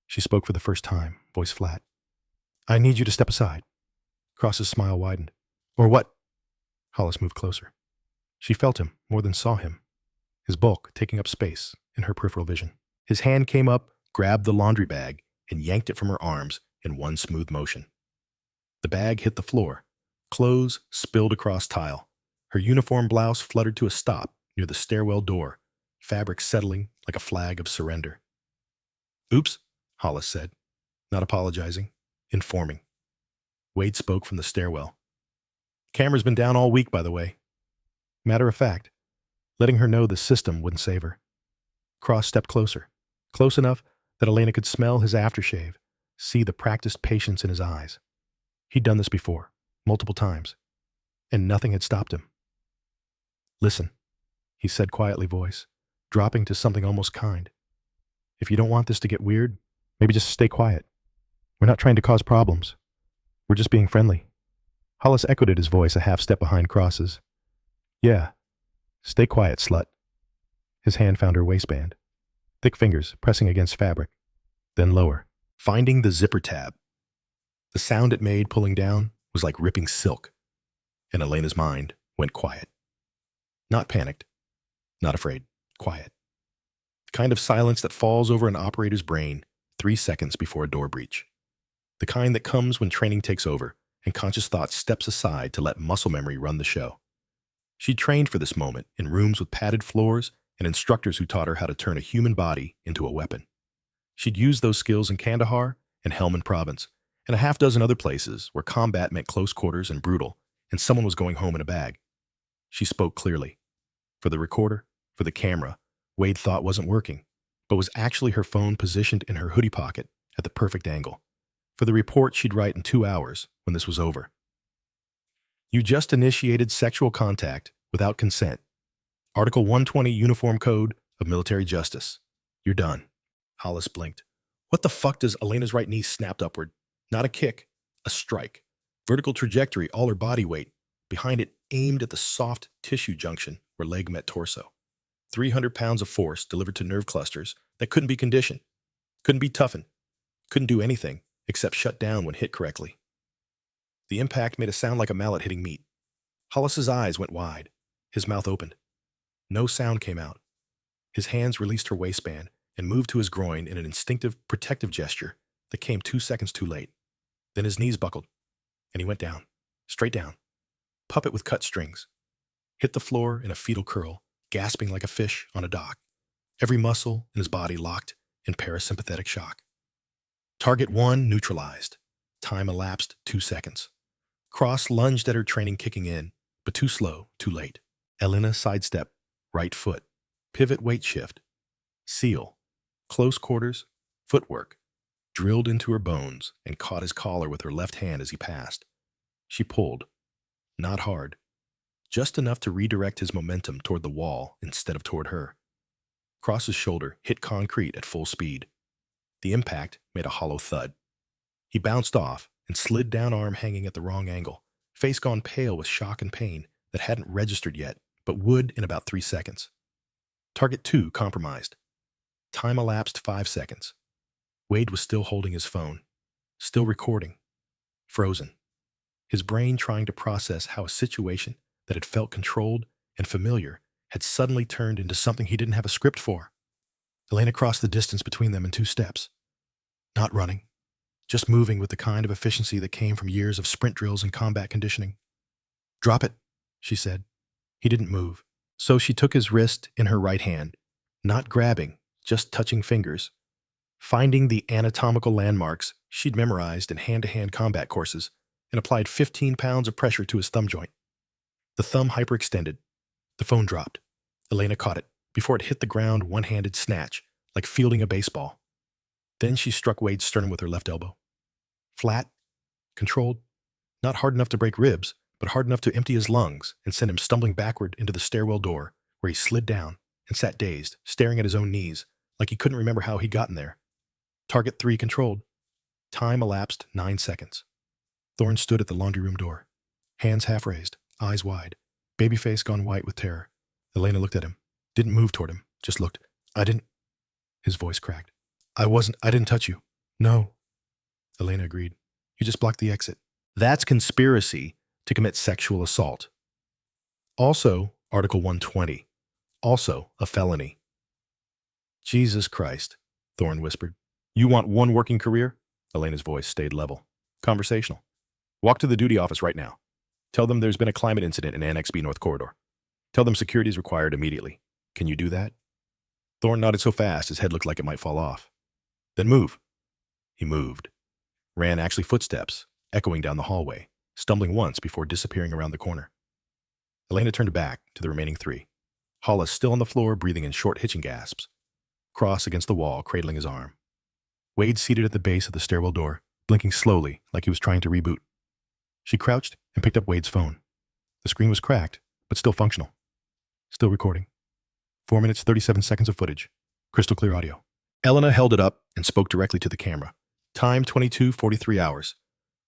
She spoke for the first time, voice flat. I need you to step aside. Cross's smile widened. Or what? Hollis moved closer. She felt him more than saw him, his bulk taking up space in her peripheral vision. His hand came up, grabbed the laundry bag, and yanked it from her arms in one smooth motion. The bag hit the floor. Clothes spilled across tile. Her uniform blouse fluttered to a stop near the stairwell door, fabric settling like a flag of surrender. Oops, Hollis said, not apologizing, informing. Wade spoke from the stairwell. Camera's been down all week, by the way. Matter of fact, letting her know the system wouldn't save her. Cross stepped closer, close enough that Elena could smell his aftershave, see the practiced patience in his eyes. He'd done this before, multiple times, and nothing had stopped him. Listen, he said quietly, voice, dropping to something almost kind. If you don't want this to get weird, maybe just stay quiet. We're not trying to cause problems. We're just being friendly. Hollis echoed his voice a half step behind Cross's. Yeah, stay quiet, slut. His hand found her waistband, thick fingers pressing against fabric, then lower, finding the zipper tab. The sound it made pulling down was like ripping silk, and Elena's mind went quiet. Not panicked, not afraid, quiet. The kind of silence that falls over an operator's brain 3 seconds before a door breach. The kind that comes when training takes over and conscious thought steps aside to let muscle memory run the show. She trained for this moment in rooms with padded floors and instructors who taught her how to turn a human body into a weapon. She'd used those skills in Kandahar and Helmand Province, and a half dozen other places where combat meant close quarters and brutal, and someone was going home in a bag. She spoke clearly. For the recorder, for the camera, Wade thought wasn't working, but was actually her phone positioned in her hoodie pocket at the perfect angle. For the report she'd write in 2 hours when this was over. You just initiated sexual contact without consent. Article 120 Uniform Code of Military Justice. You're done. Hollis blinked. What the fuck does Elena's right knee snapped upward? Not a kick, a strike. Vertical trajectory, all her body weight. Behind it, aimed at the soft tissue junction where leg met torso. 300 pounds of force delivered to nerve clusters that couldn't be conditioned, couldn't be toughened, couldn't do anything except shut down when hit correctly. The impact made a sound like a mallet hitting meat. Hollis's eyes went wide. His mouth opened. No sound came out. His hands released her waistband and moved to his groin in an instinctive, protective gesture that came 2 seconds too late. Then his knees buckled, and he went down, straight down, puppet with cut strings. Hit the floor in a fetal curl, gasping like a fish on a dock. Every muscle in his body locked in parasympathetic shock. Target 1 neutralized. Time elapsed 2 seconds. Cross lunged at her training kicking in, but too slow, too late. Elena sidestep, right foot, pivot weight shift, seal, close quarters, footwork, drilled into her bones and caught his collar with her left hand as he passed. She pulled, not hard, just enough to redirect his momentum toward the wall instead of toward her. Cross's shoulder hit concrete at full speed. The impact made a hollow thud. He bounced off and slid down, arm hanging at the wrong angle, face gone pale with shock and pain that hadn't registered yet, but would in about 3 seconds. Target 2 compromised. Time elapsed 5 seconds. Wade was still holding his phone, still recording, frozen. His brain trying to process how a situation that had felt controlled and familiar had suddenly turned into something he didn't have a script for. Elena crossed the distance between them in 2 steps. Not running, just moving with the kind of efficiency that came from years of sprint drills and combat conditioning. "Drop it," she said. He didn't move, so she took his wrist in her right hand, not grabbing, just touching fingers, finding the anatomical landmarks she'd memorized in hand-to-hand combat courses, and applied 15 pounds of pressure to his thumb joint. The thumb hyperextended. The phone dropped. Elena caught it before it hit the ground, one-handed snatch, like fielding a baseball. Then she struck Wade's sternum with her left elbow. Flat, controlled, not hard enough to break ribs, but hard enough to empty his lungs and send him stumbling backward into the stairwell door, where he slid down and sat dazed, staring at his own knees, like he couldn't remember how he'd gotten there. Target 3 controlled. Time elapsed 9 seconds. Thorne stood at the laundry room door, hands half raised, eyes wide, baby face gone white with terror. Elena looked at him, didn't move toward him, just looked. "I didn't..." His voice cracked. I didn't touch you." "No." Elena agreed. "You just blocked the exit." That's conspiracy to commit sexual assault. Also, Article 120. Also a felony. "Jesus Christ," Thorne whispered. "You want one working career?" Elena's voice stayed level, conversational. "Walk to the duty office right now. Tell them there's been a climate incident in Annex B North Corridor. Tell them security is required immediately. Can you do that?" Thorne nodded so fast his head looked like it might fall off. "Then move." He moved. Ran actually footsteps, echoing down the hallway, stumbling once before disappearing around the corner. Elena turned back to the remaining 3. Hollis still on the floor, breathing in short hitching gasps. Cross against the wall, cradling his arm. Wade seated at the base of the stairwell door, blinking slowly like he was trying to reboot. She crouched and picked up Wade's phone. The screen was cracked, but still functional. Still recording. 4 minutes, 37 seconds of footage. Crystal clear audio. Elena held it up and spoke directly to the camera. Time 22:43 hours.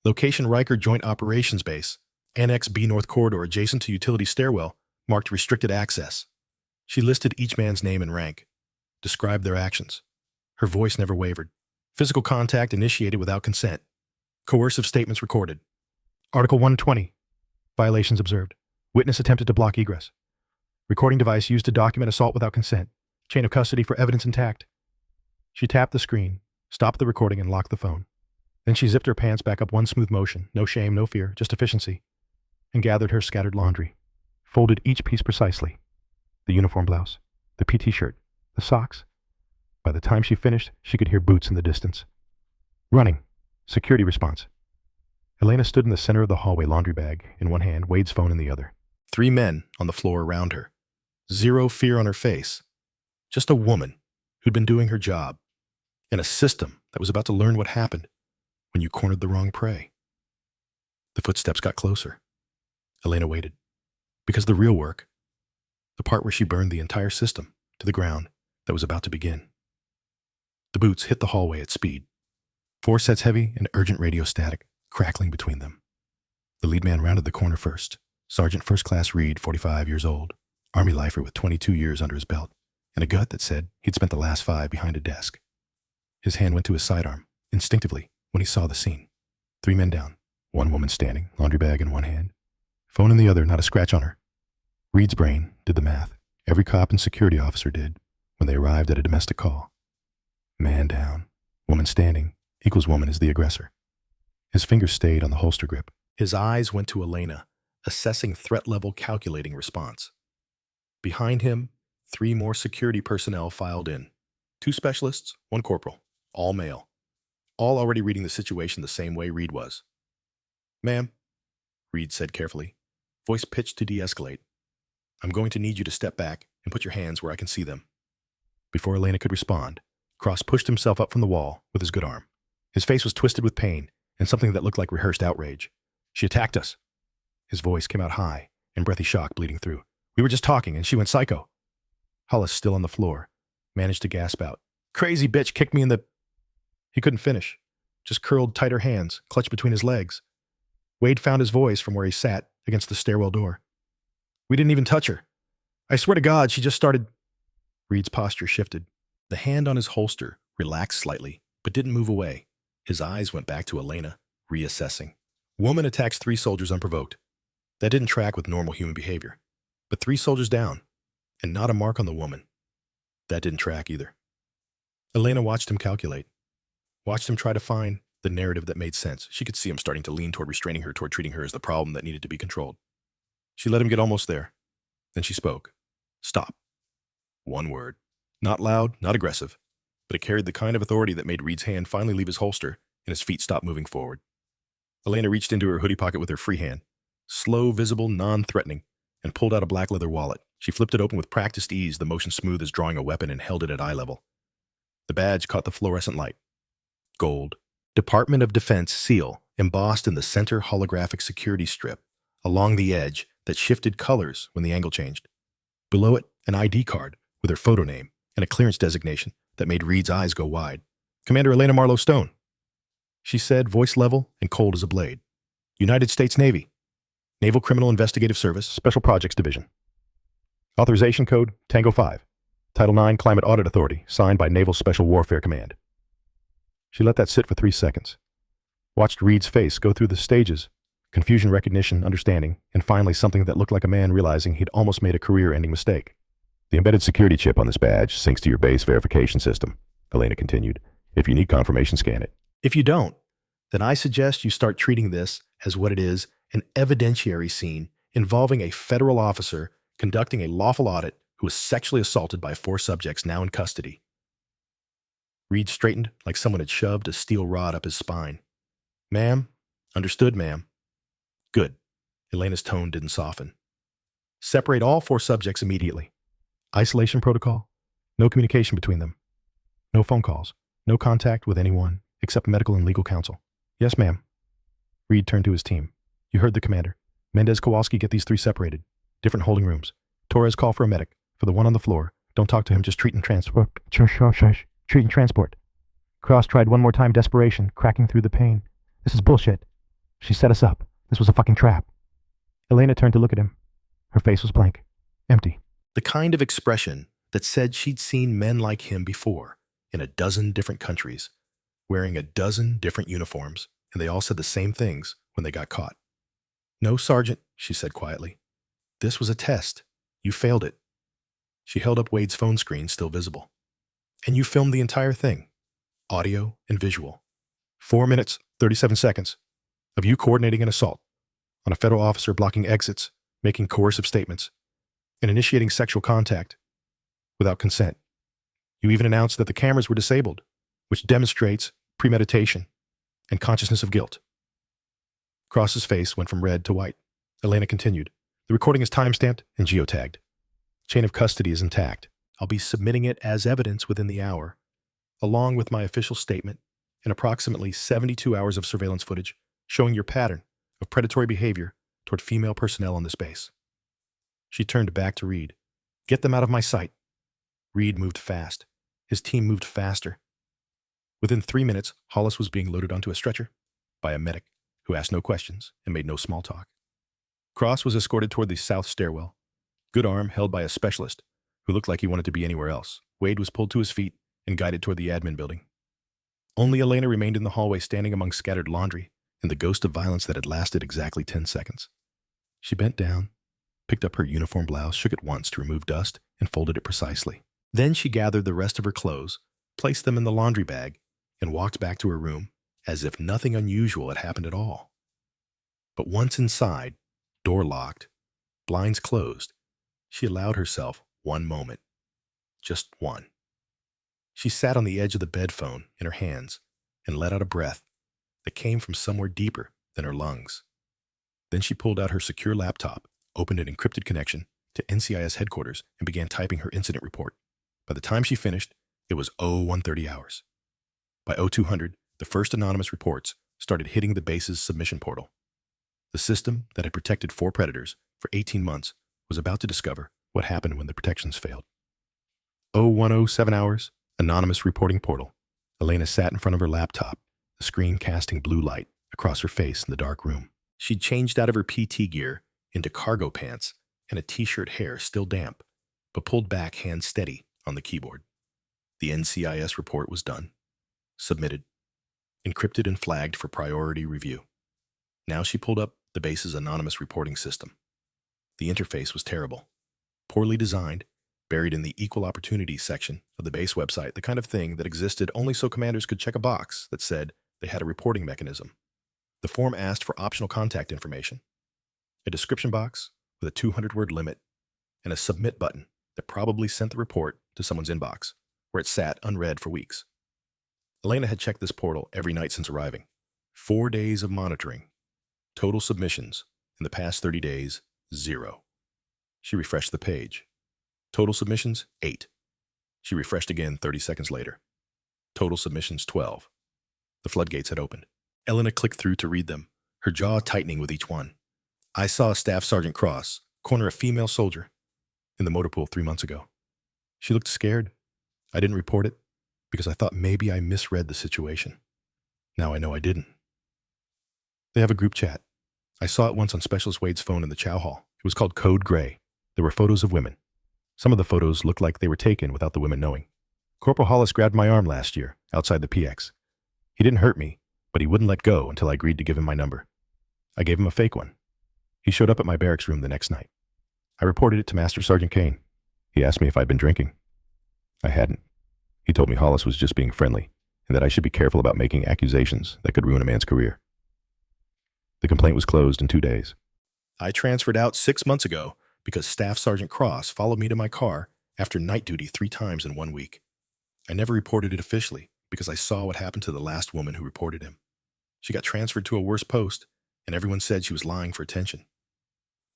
Location Riker Joint Operations Base. Annex B North Corridor adjacent to utility stairwell, marked restricted access. She listed each man's name and rank. Described their actions. Her voice never wavered. Physical contact initiated without consent. Coercive statements recorded. Article 120. Violations observed. Witness attempted to block egress. Recording device used to document assault without consent. Chain of custody for evidence intact. She tapped the screen, stopped the recording, and locked the phone. Then she zipped her pants back up one smooth motion, no shame, no fear, just efficiency, and gathered her scattered laundry. Folded each piece precisely. The uniform blouse, the PT shirt, the socks. By the time she finished, she could hear boots in the distance. Running. Security response. Elena stood in the center of the hallway, laundry bag in one hand, Wade's phone in the other. 3 men on the floor around her. Zero fear on her face. Just a woman who'd been doing her job. And a system that was about to learn what happened when you cornered the wrong prey. The footsteps got closer. Elena waited. Because the real work, the part where she burned the entire system to the ground, that was about to begin. The boots hit the hallway at speed. 4 sets heavy and urgent radio static, crackling between them. The lead man rounded the corner first. Sergeant First Class Reed, 45 years old, Army lifer with 22 years under his belt, and a gut that said he'd spent the last 5 behind a desk. His hand went to his sidearm, instinctively, when he saw the scene. 3 men down, 1 woman standing, laundry bag in one hand, phone in the other, not a scratch on her. Reed's brain did the math. Every cop and security officer did when they arrived at a domestic call. Man down, woman standing, equals woman is the aggressor. His fingers stayed on the holster grip. His eyes went to Elena, assessing threat level, calculating response. Behind him, 3 more security personnel filed in. 2 specialists, 1 corporal, all male. All already reading the situation the same way Reed was. "Ma'am," Reed said carefully, voice pitched to de-escalate. "I'm going to need you to step back and put your hands where I can see them." Before Elena could respond, Cross pushed himself up from the wall with his good arm. His face was twisted with pain and something that looked like rehearsed outrage. "She attacked us." His voice came out high and breathy shock bleeding through. "We were just talking and she went psycho." Hollis, still on the floor, managed to gasp out, "Crazy bitch kicked me in the..." He couldn't finish, just curled tighter hands, clutched between his legs. Wade found his voice from where he sat against the stairwell door. "We didn't even touch her. I swear to God, she just started..." Reed's posture shifted. The hand on his holster relaxed slightly, but didn't move away. His eyes went back to Elena, reassessing. Woman attacks 3 soldiers unprovoked. That didn't track with normal human behavior. But 3 soldiers down, and not a mark on the woman. That didn't track either. Elena watched him calculate, watched him try to find the narrative that made sense. She could see him starting to lean toward restraining her, toward treating her as the problem that needed to be controlled. She let him get almost there. Then she spoke. Stop. One word. Not loud, not aggressive, but it carried the kind of authority that made Reed's hand finally leave his holster and his feet stop moving forward. Elena reached into her hoodie pocket with her free hand, slow, visible, non-threatening, and pulled out a black leather wallet. She flipped it open with practiced ease, the motion smooth as drawing a weapon, and held it at eye level. The badge caught the fluorescent light. Gold. Department of Defense seal embossed in the center holographic security strip along the edge that shifted colors when the angle changed. Below it, an ID card with her photo name and a clearance designation that made Reed's eyes go wide. Commander Elena Marlowe Stone, she said, voice level and cold as a blade. United States Navy, Naval Criminal Investigative Service, Special Projects Division. Authorization code Tango 5, Title 9 Climate Audit Authority, signed by Naval Special Warfare Command. She let that sit for 3 seconds, watched Reed's face go through the stages, confusion, recognition, understanding, and finally something that looked like a man realizing he'd almost made a career-ending mistake. The embedded security chip on this badge syncs to your base verification system, Elena continued. If you need confirmation, scan it. If you don't, then I suggest you start treating this as what it is, an evidentiary scene involving a federal officer conducting a lawful audit who was sexually assaulted by 4 subjects now in custody. Reed straightened like someone had shoved a steel rod up his spine. Ma'am? Understood, ma'am. Good. Elena's tone didn't soften. Separate all 4 subjects immediately. Isolation protocol. No communication between them. No phone calls. No contact with anyone except medical and legal counsel. Yes, ma'am. Reed turned to his team. You heard the commander. Mendez, Kowalski, get these 3 separated. Different holding rooms. Torres, call for a medic. For the one on the floor, don't talk to him, just treat and transport. Shush. Treat and transport. Cross tried one more time, desperation, cracking through the pain. This is bullshit. She set us up. This was a fucking trap. Elena turned to look at him. Her face was blank. Empty. The kind of expression that said she'd seen men like him before, in a dozen different countries, wearing a dozen different uniforms, and they all said the same things when they got caught. No, Sergeant, she said quietly. This was a test. You failed it. She held up Wade's phone screen, still visible. And you filmed the entire thing, audio and visual. 4 minutes, 37 seconds of you coordinating an assault on a federal officer, blocking exits, making coercive statements, and initiating sexual contact without consent. You even announced that the cameras were disabled, which demonstrates premeditation and consciousness of guilt. Cross's face went from red to white. Elena continued. The recording is timestamped and geotagged. Chain of custody is intact. I'll be submitting it as evidence within the hour, along with my official statement and approximately 72 hours of surveillance footage showing your pattern of predatory behavior toward female personnel on this base. She turned back to Reed. Get them out of my sight. Reed moved fast. His team moved faster. Within 3 minutes, Hollis was being loaded onto a stretcher by a medic who asked no questions and made no small talk. Cross was escorted toward the south stairwell, good arm held by a specialist who looked like he wanted to be anywhere else. Wade was pulled to his feet and guided toward the admin building. Only Elena remained in the hallway, standing among scattered laundry and the ghost of violence that had lasted exactly 10 seconds. She bent down, picked up her uniform blouse, shook it once to remove dust, and folded it precisely. Then she gathered the rest of her clothes, placed them in the laundry bag, and walked back to her room as if nothing unusual had happened at all. But once inside, door locked, blinds closed, she allowed herself one moment. Just one. She sat on the edge of the bed phone in her hands and let out a breath that came from somewhere deeper than her lungs. Then she pulled out her secure laptop, opened an encrypted connection to NCIS headquarters, and began typing her incident report. By the time she finished, it was 0130 hours. By 0200, the first anonymous reports started hitting the base's submission portal. The system that had protected 4 predators for 18 months was about to discover what happened when the protections failed. 0107 hours, anonymous reporting portal. Elena sat in front of her laptop, the screen casting blue light across her face in the dark room. She'd changed out of her PT gear into cargo pants and a t-shirt, hair still damp, but pulled back, hand steady on the keyboard. The NCIS report was done, submitted, encrypted and flagged for priority review. Now she pulled up the base's anonymous reporting system. The interface was terrible, poorly designed, buried in the equal opportunities section of the base website, the kind of thing that existed only so commanders could check a box that said they had a reporting mechanism. The form asked for optional contact information, a description box with a 200-word limit, and a submit button that probably sent the report to someone's inbox, where it sat unread for weeks. Elena had checked this portal every night since arriving. 4 days of monitoring. Total submissions in the past 30 days, 0. She refreshed the page. Total submissions, 8. She refreshed again 30 seconds later. Total submissions, 12. The floodgates had opened. Elena clicked through to read them, her jaw tightening with each one. I saw Staff Sergeant Cross corner a female soldier in the motor pool 3 months ago. She looked scared. I didn't report it because I thought maybe I misread the situation. Now I know I didn't. They have a group chat. I saw it once on Specialist Wade's phone in the chow hall. It was called Code Gray. There were photos of women. Some of the photos looked like they were taken without the women knowing. Corporal Hollis grabbed my arm last year outside the PX. He didn't hurt me, but he wouldn't let go until I agreed to give him my number. I gave him a fake one. He showed up at my barracks room the next night. I reported it to Master Sergeant Kane. He asked me if I'd been drinking. I hadn't. He told me Hollis was just being friendly and that I should be careful about making accusations that could ruin a man's career. The complaint was closed in 2 days. I transferred out 6 months ago because Staff Sergeant Cross followed me to my car after night duty 3 times in 1 week. I never reported it officially because I saw what happened to the last woman who reported him. She got transferred to a worse post, and everyone said she was lying for attention.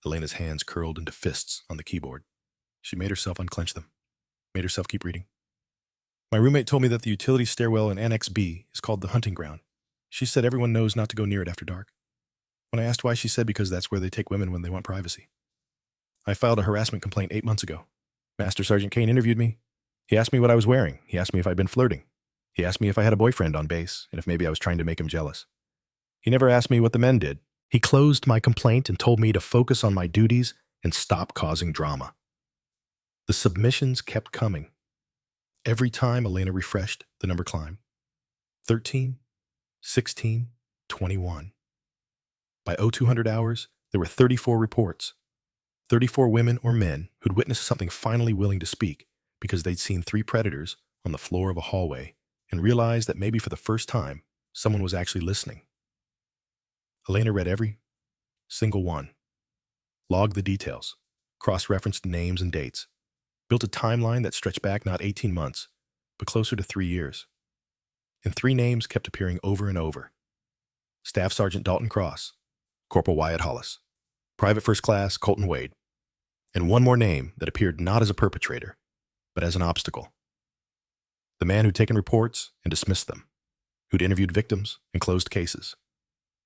Elena's hands curled into fists on the keyboard. She made herself unclench them, made herself keep reading. My roommate told me that the utility stairwell in Annex B is called the hunting ground. She said everyone knows not to go near it after dark. When I asked why, she said because that's where they take women when they want privacy. I filed a harassment complaint 8 months ago. Master Sergeant Kane interviewed me. He asked me what I was wearing. He asked me if I'd been flirting. He asked me if I had a boyfriend on base and if maybe I was trying to make him jealous. He never asked me what the men did. He closed my complaint and told me to focus on my duties and stop causing drama. The submissions kept coming. Every time Elena refreshed, the number climbed. 13, 16, 21. By 0200 hours, there were 34 reports. 34 women or men who'd witnessed something finally willing to speak because they'd seen 3 predators on the floor of a hallway and realized that maybe for the first time, someone was actually listening. Elena read every single one, logged the details, cross-referenced names and dates, built a timeline that stretched back not 18 months, but closer to 3 years. And 3 names kept appearing over and over. Staff Sergeant Dalton Cross, Corporal Wyatt Hollis, Private First Class Colton Wade, and one more name that appeared not as a perpetrator, but as an obstacle. The man who'd taken reports and dismissed them, who'd interviewed victims and closed cases,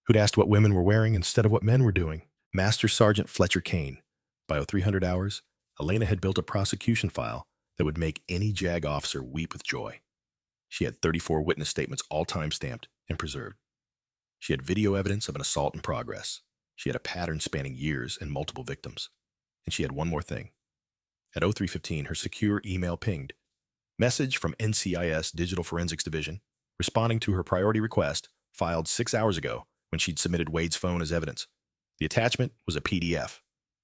who'd asked what women were wearing instead of what men were doing. Master Sergeant Fletcher Kane. By 0300 hours, Elena had built a prosecution file that would make any JAG officer weep with joy. She had 34 witness statements all time-stamped and preserved. She had video evidence of an assault in progress. She had a pattern spanning years and multiple victims. And she had one more thing. At 0315, her secure email pinged. Message from NCIS Digital Forensics Division, responding to her priority request filed 6 hours ago when she'd submitted Wade's phone as evidence. The attachment was a PDF,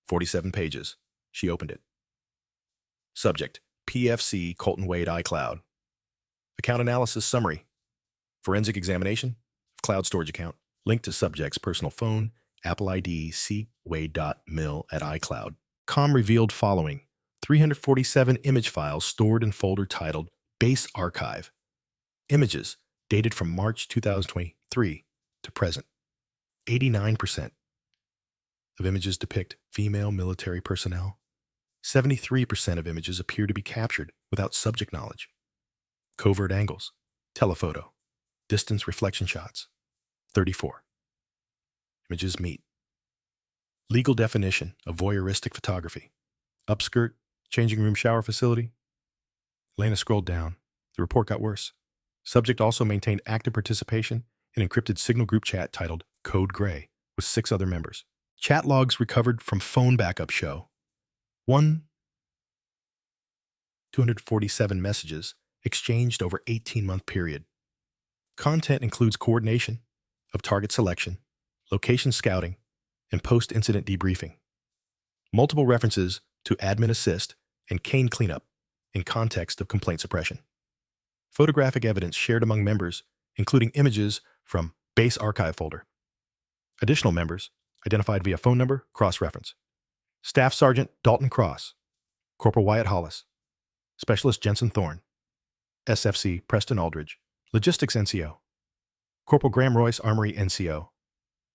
47 pages. She opened it. Subject, PFC Colton Wade iCloud. Account analysis summary. Forensic examination of cloud storage account. Link to subject's personal phone, Apple ID cwade.mil@iCloud. Com revealed following. 347 image files stored in folder titled Base Archive. Images dated from March 2023 to present. 89% of images depict female military personnel. 73% of images appear to be captured without subject knowledge. Covert angles, telephoto, distance reflection shots. 34. Images meet. Legal definition of voyeuristic photography. Upskirt, changing room shower facility. Elena scrolled down. The report got worse. Subject also maintained active participation in encrypted signal group chat titled Code Gray with 6 other members. Chat logs recovered from phone backup show 247 messages exchanged over 18-month period. Content includes coordination of target selection, location scouting, and post-incident debriefing. Multiple references to admin assist and Kane cleanup in context of complaint suppression. Photographic evidence shared among members, including images from base archive folder. Additional members identified via phone number, cross-reference. Staff Sergeant Dalton Cross, Corporal Wyatt Hollis, Specialist Jensen Thorne, SFC Preston Aldridge, Logistics NCO, Corporal Graham Royce, Armory NCO,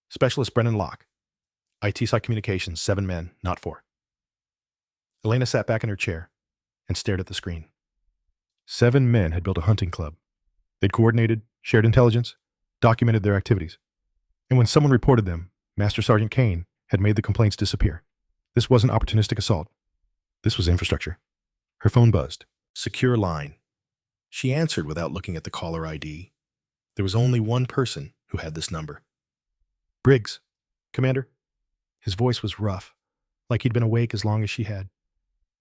Specialist Brennan Locke, IT Site Communications, 7 men, not 4. Elena sat back in her chair and stared at the screen. 7 men had built a hunting club. They'd coordinated, shared intelligence, documented their activities. And when someone reported them, Master Sergeant Kane had made the complaints disappear. This wasn't opportunistic assault. This was infrastructure. Her phone buzzed. Secure line. She answered without looking at the caller ID. There was only one person who had this number. Briggs, Commander. His voice was rough, like he'd been awake as long as she had.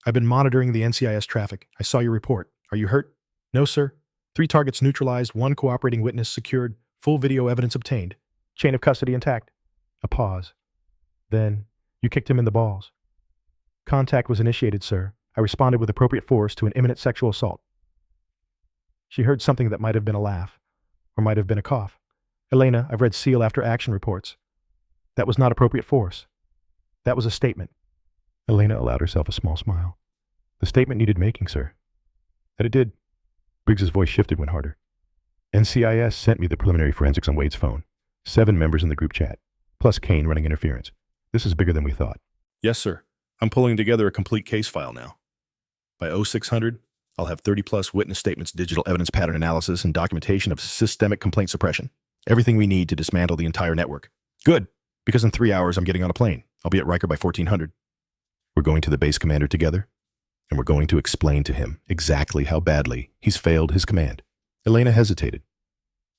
I've been monitoring the NCIS traffic. I saw your report. Are you hurt? No, sir. 3 targets neutralized, 1 cooperating witness secured, full video evidence obtained. Chain of custody intact. A pause. Then, you kicked him in the balls. Contact was initiated, sir. I responded with appropriate force to an imminent sexual assault. She heard something that might have been a laugh, or might have been a cough. Elena, I've read SEAL after action reports. That was not appropriate force. That was a statement. Elena allowed herself a small smile. The statement needed making, sir. That it did. Briggs's voice shifted, went harder. NCIS sent me the preliminary forensics on Wade's phone. 7 members in the group chat, plus Kane running interference. This is bigger than we thought. Yes, sir. I'm pulling together a complete case file now. By 0600, I'll have 30-plus witness statements, digital evidence pattern analysis, and documentation of systemic complaint suppression. Everything we need to dismantle the entire network. Good, because in 3 hours I'm getting on a plane. I'll be at Riker by 1400. We're going to the base commander together, and we're going to explain to him exactly how badly he's failed his command. Elena hesitated.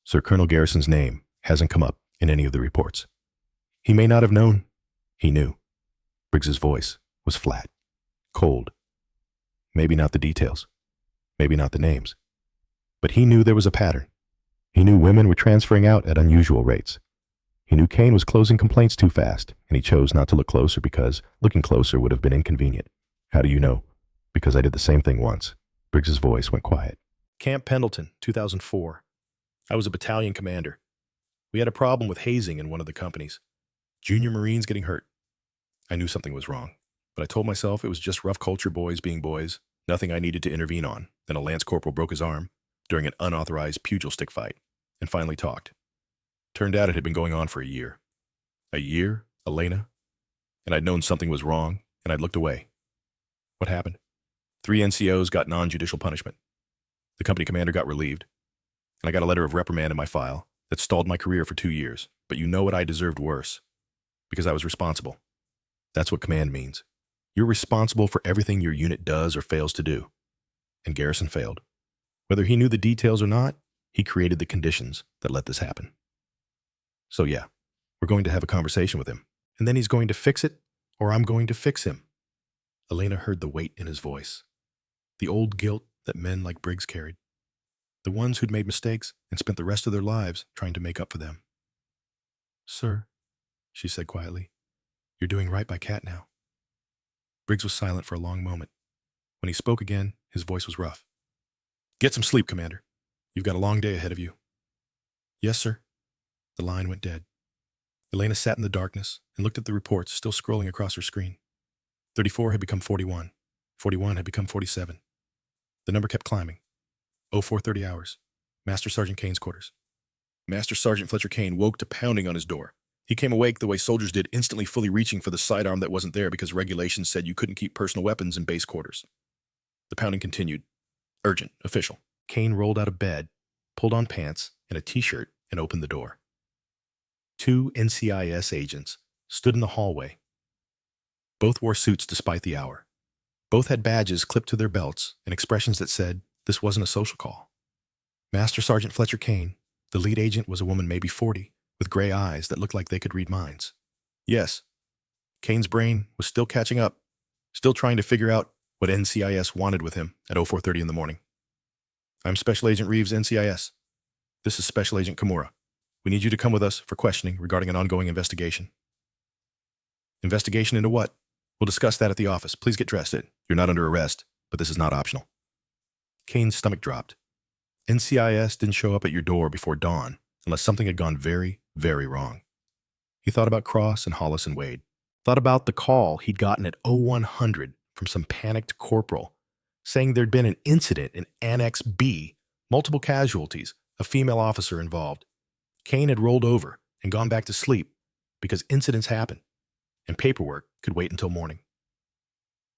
Sir Colonel Garrison's name hasn't come up in any of the reports. He may not have known. He knew. Briggs's voice was flat, cold. Maybe not the details. Maybe not the names. But he knew there was a pattern. He knew women were transferring out at unusual rates. He knew Kane was closing complaints too fast, and he chose not to look closer because looking closer would have been inconvenient. How do you know? Because I did the same thing once. Briggs's voice went quiet. Camp Pendleton, 2004. I was a battalion commander. We had a problem with hazing in one of the companies. Junior Marines getting hurt. I knew something was wrong, but I told myself it was just rough culture boys being boys, nothing I needed to intervene on. Then a lance corporal broke his arm during an unauthorized pugil stick fight and finally talked. Turned out it had been going on for a year. A year, Elena, and I'd known something was wrong, and I'd looked away. What happened? 3 NCOs got non-judicial punishment. The company commander got relieved, and I got a letter of reprimand in my file that stalled my career for 2 years. But you know what? I deserved worse, because I was responsible. That's what command means. You're responsible for everything your unit does or fails to do. And Garrison failed. Whether he knew the details or not, he created the conditions that let this happen. So yeah, we're going to have a conversation with him, and then he's going to fix it, or I'm going to fix him. Elena heard the weight in his voice. The old guilt that men like Briggs carried. The ones who'd made mistakes and spent the rest of their lives trying to make up for them. Sir, she said quietly, you're doing right by Kat now. Briggs was silent for a long moment. When he spoke again, his voice was rough. Get some sleep, Commander. You've got a long day ahead of you. Yes, sir. The line went dead. Elena sat in the darkness and looked at the reports still scrolling across her screen. 34 had become 41. 41 had become 47. The number kept climbing. 0430 hours. Master Sergeant Kane's quarters. Master Sergeant Fletcher Kane woke to pounding on his door. He came awake the way soldiers did, instantly fully reaching for the sidearm that wasn't there because regulations said you couldn't keep personal weapons in base quarters. The pounding continued. Urgent. Official. Kane rolled out of bed, pulled on pants and a t-shirt, and opened the door. 2 NCIS agents stood in the hallway. Both wore suits despite the hour. Both had badges clipped to their belts and expressions that said this wasn't a social call. Master Sergeant Fletcher Kane, the lead agent, was a woman maybe 40, with gray eyes that looked like they could read minds. Yes, Kane's brain was still catching up, still trying to figure out what NCIS wanted with him at 0430 in the morning. I'm Special Agent Reeves, NCIS. This is Special Agent Kimura. We need you to come with us for questioning regarding an ongoing investigation. Investigation into what? We'll discuss that at the office. Please get dressed. You're not under arrest, but this is not optional. Kane's stomach dropped. NCIS didn't show up at your door before dawn unless something had gone very, very wrong. He thought about Cross and Hollis and Wade. Thought about the call he'd gotten at 0100 from some panicked corporal saying there'd been an incident in Annex B, multiple casualties, a female officer involved. Kane had rolled over and gone back to sleep because incidents happen and paperwork could wait until morning.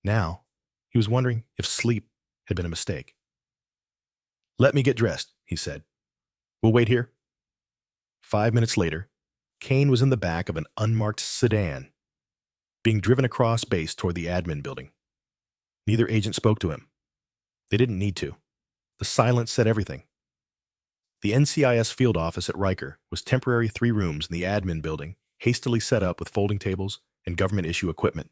Now, he was wondering if sleep had been a mistake. "Let me get dressed," he said. "We'll wait here." 5 minutes later, Kane was in the back of an unmarked sedan, being driven across base toward the admin building. Neither agent spoke to him. They didn't need to. The silence said everything. The NCIS field office at Riker was temporary 3 rooms in the admin building, hastily set up with folding tables and government-issue equipment.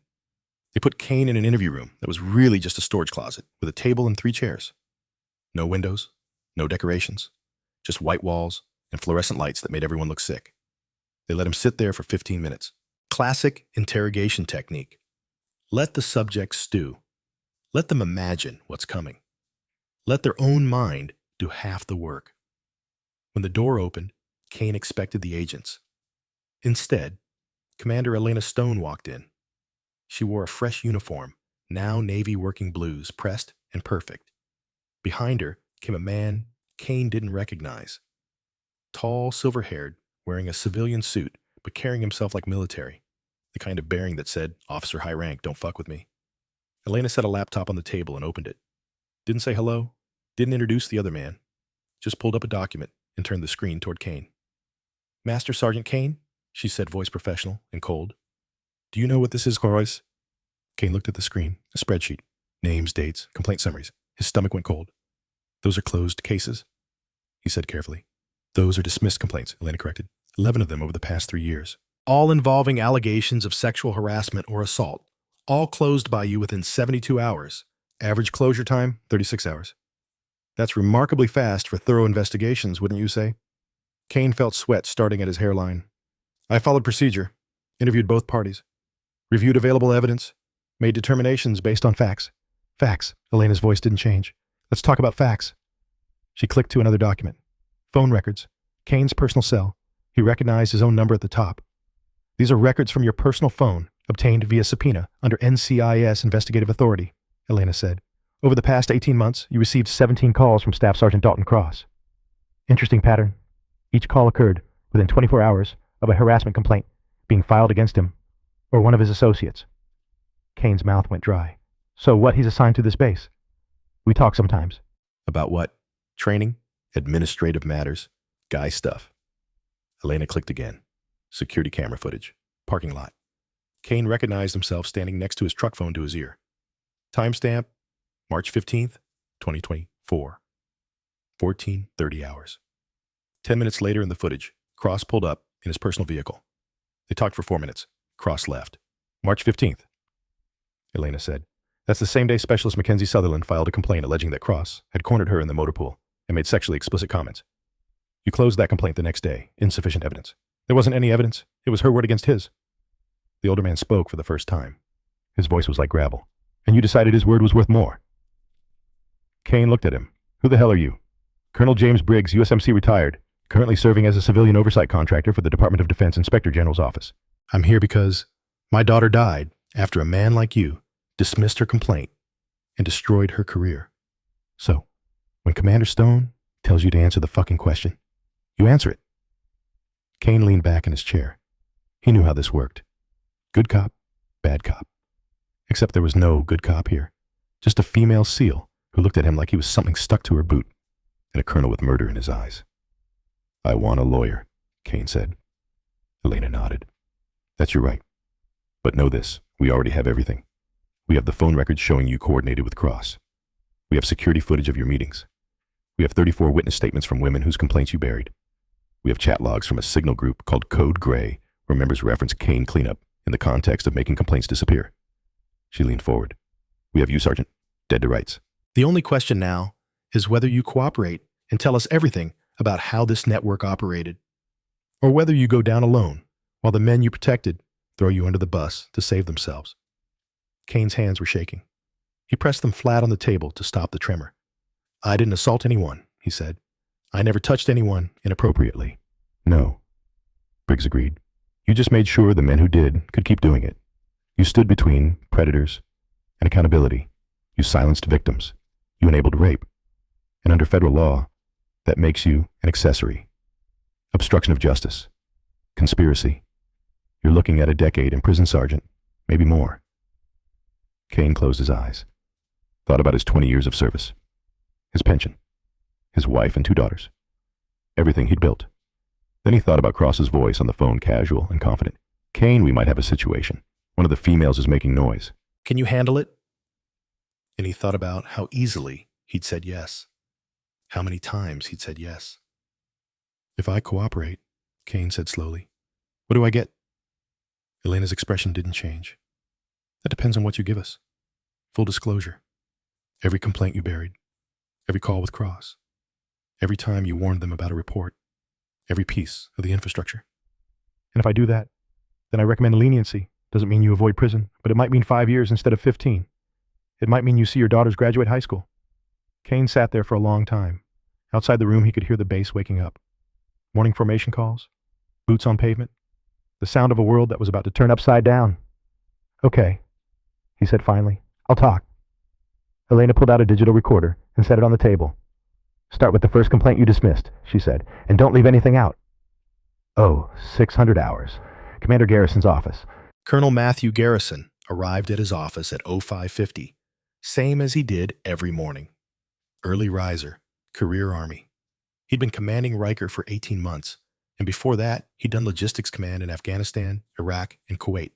They put Kane in an interview room that was really just a storage closet with a table and 3 chairs. No windows, no decorations, just white walls and fluorescent lights that made everyone look sick. They let him sit there for 15 minutes. Classic interrogation technique. Let the subject stew. Let them imagine what's coming. Let their own mind do half the work. When the door opened, Kane expected the agents. Instead, Commander Elena Stone walked in. She wore a fresh uniform, now Navy working blues, pressed and perfect. Behind her came a man Kane didn't recognize. Tall, silver-haired, wearing a civilian suit, but carrying himself like military. The kind of bearing that said, "Officer high rank, don't fuck with me." Elena set a laptop on the table and opened it. Didn't say hello, didn't introduce the other man, just pulled up a document and turned the screen toward Kane. "Master Sergeant Kane," she said, voice professional and cold. "Do you know what this is, Royce?" Kane looked at the screen, a spreadsheet, names, dates, complaint summaries. His stomach went cold. "Those are closed cases," he said carefully. "Those are dismissed complaints," Elena corrected. 11 of them over the past 3 years. All involving allegations of sexual harassment or assault. All closed by you within 72 hours. Average closure time, 36 hours. That's remarkably fast for thorough investigations, wouldn't you say? Kane felt sweat starting at his hairline. "I followed procedure, interviewed both parties, reviewed available evidence, made determinations based on facts." "Facts." Elena's voice didn't change. "Let's talk about facts." She clicked to another document. Phone records. Kane's personal cell. He recognized his own number at the top. "These are records from your personal phone, obtained via subpoena under NCIS investigative authority," Elena said. "Over the past 18 months, you received 17 calls from Staff Sergeant Dalton Cross. Interesting pattern. Each call occurred within 24 hours of a harassment complaint being filed against him or one of his associates." Kane's mouth went dry. "So what, he's assigned to this base?" "We talk sometimes." "About what?" "Training, administrative matters, guy stuff." Elena clicked again. Security camera footage. Parking lot. Kane recognized himself standing next to his truck phone to his ear. Timestamp, March 15th, 2024. 14:30 hours. 10 minutes later in the footage, Cross pulled up in his personal vehicle. They talked for 4 minutes. Cross left. "March 15th, Elena said. "That's the same day Specialist Mackenzie Sutherland filed a complaint alleging that Cross had cornered her in the motor pool and made sexually explicit comments. You closed that complaint the next day. Insufficient evidence." "There wasn't any evidence. It was her word against his." The older man spoke for the first time. His voice was like gravel. "And you decided his word was worth more." Kane looked at him. "Who the hell are you?" "Colonel James Briggs, USMC retired, currently serving as a civilian oversight contractor for the Department of Defense Inspector General's office. I'm here because my daughter died after a man like you dismissed her complaint and destroyed her career. So, when Commander Stone tells you to answer the fucking question, you answer it." Kane leaned back in his chair. He knew how this worked. Good cop, bad cop. Except there was no good cop here. Just a female SEAL who looked at him like he was something stuck to her boot, and a colonel with murder in his eyes. "I want a lawyer," Kane said. Elena nodded. "That's your right. But know this, we already have everything. We have the phone records showing you coordinated with Cross. We have security footage of your meetings. We have 34 witness statements from women whose complaints you buried. We have chat logs from a signal group called Code Gray, where members reference Kane cleanup in the context of making complaints disappear." She leaned forward. "We have you, Sergeant, dead to rights. The only question now is whether you cooperate and tell us everything about how this network operated, or whether you go down alone while the men you protected throw you under the bus to save themselves." Kane's hands were shaking. He pressed them flat on the table to stop the tremor. "I didn't assault anyone," he said. "I never touched anyone inappropriately." "No," Briggs agreed. "You just made sure the men who did could keep doing it. You stood between predators and accountability. You silenced victims. You enabled rape. And under federal law, that makes you an accessory. Obstruction of justice. Conspiracy. You're looking at a decade in prison, Sergeant. Maybe more." Kane closed his eyes. Thought about his 20 years of service. His pension. His wife and 2 daughters. Everything he'd built. Then he thought about Cross's voice on the phone, casual and confident. "Kane, we might have a situation. One of the females is making noise. "Can you handle it?" And he thought about how easily he'd said yes. How many times he'd said yes. "If I cooperate," Kane said slowly, "what do I get?" Elena's expression didn't change. "That depends on what you give us. Full disclosure. Every complaint you buried. Every call with Cross. Every time you warned them about a report. Every piece of the infrastructure." "And if I do that, then I recommend leniency. Doesn't mean you avoid prison, but it might mean 5 years instead of 15. It might mean you see your daughters graduate high school." Kane sat there for a long time. Outside the room, he could hear the base waking up. Morning formation calls. Boots on pavement. The sound of a world that was about to turn upside down. "Okay," he said finally. "I'll talk." Elena pulled out a digital recorder and set it on the table. "Start with the first complaint you dismissed," she said, "and don't leave anything out." "Oh, 600 hours. Commander Garrison's office." Colonel Matthew Garrison arrived at his office at 0550, same as he did every morning. Early riser, career Army. He'd been commanding Riker for 18 months, and before that, he'd done logistics command in Afghanistan, Iraq, and Kuwait.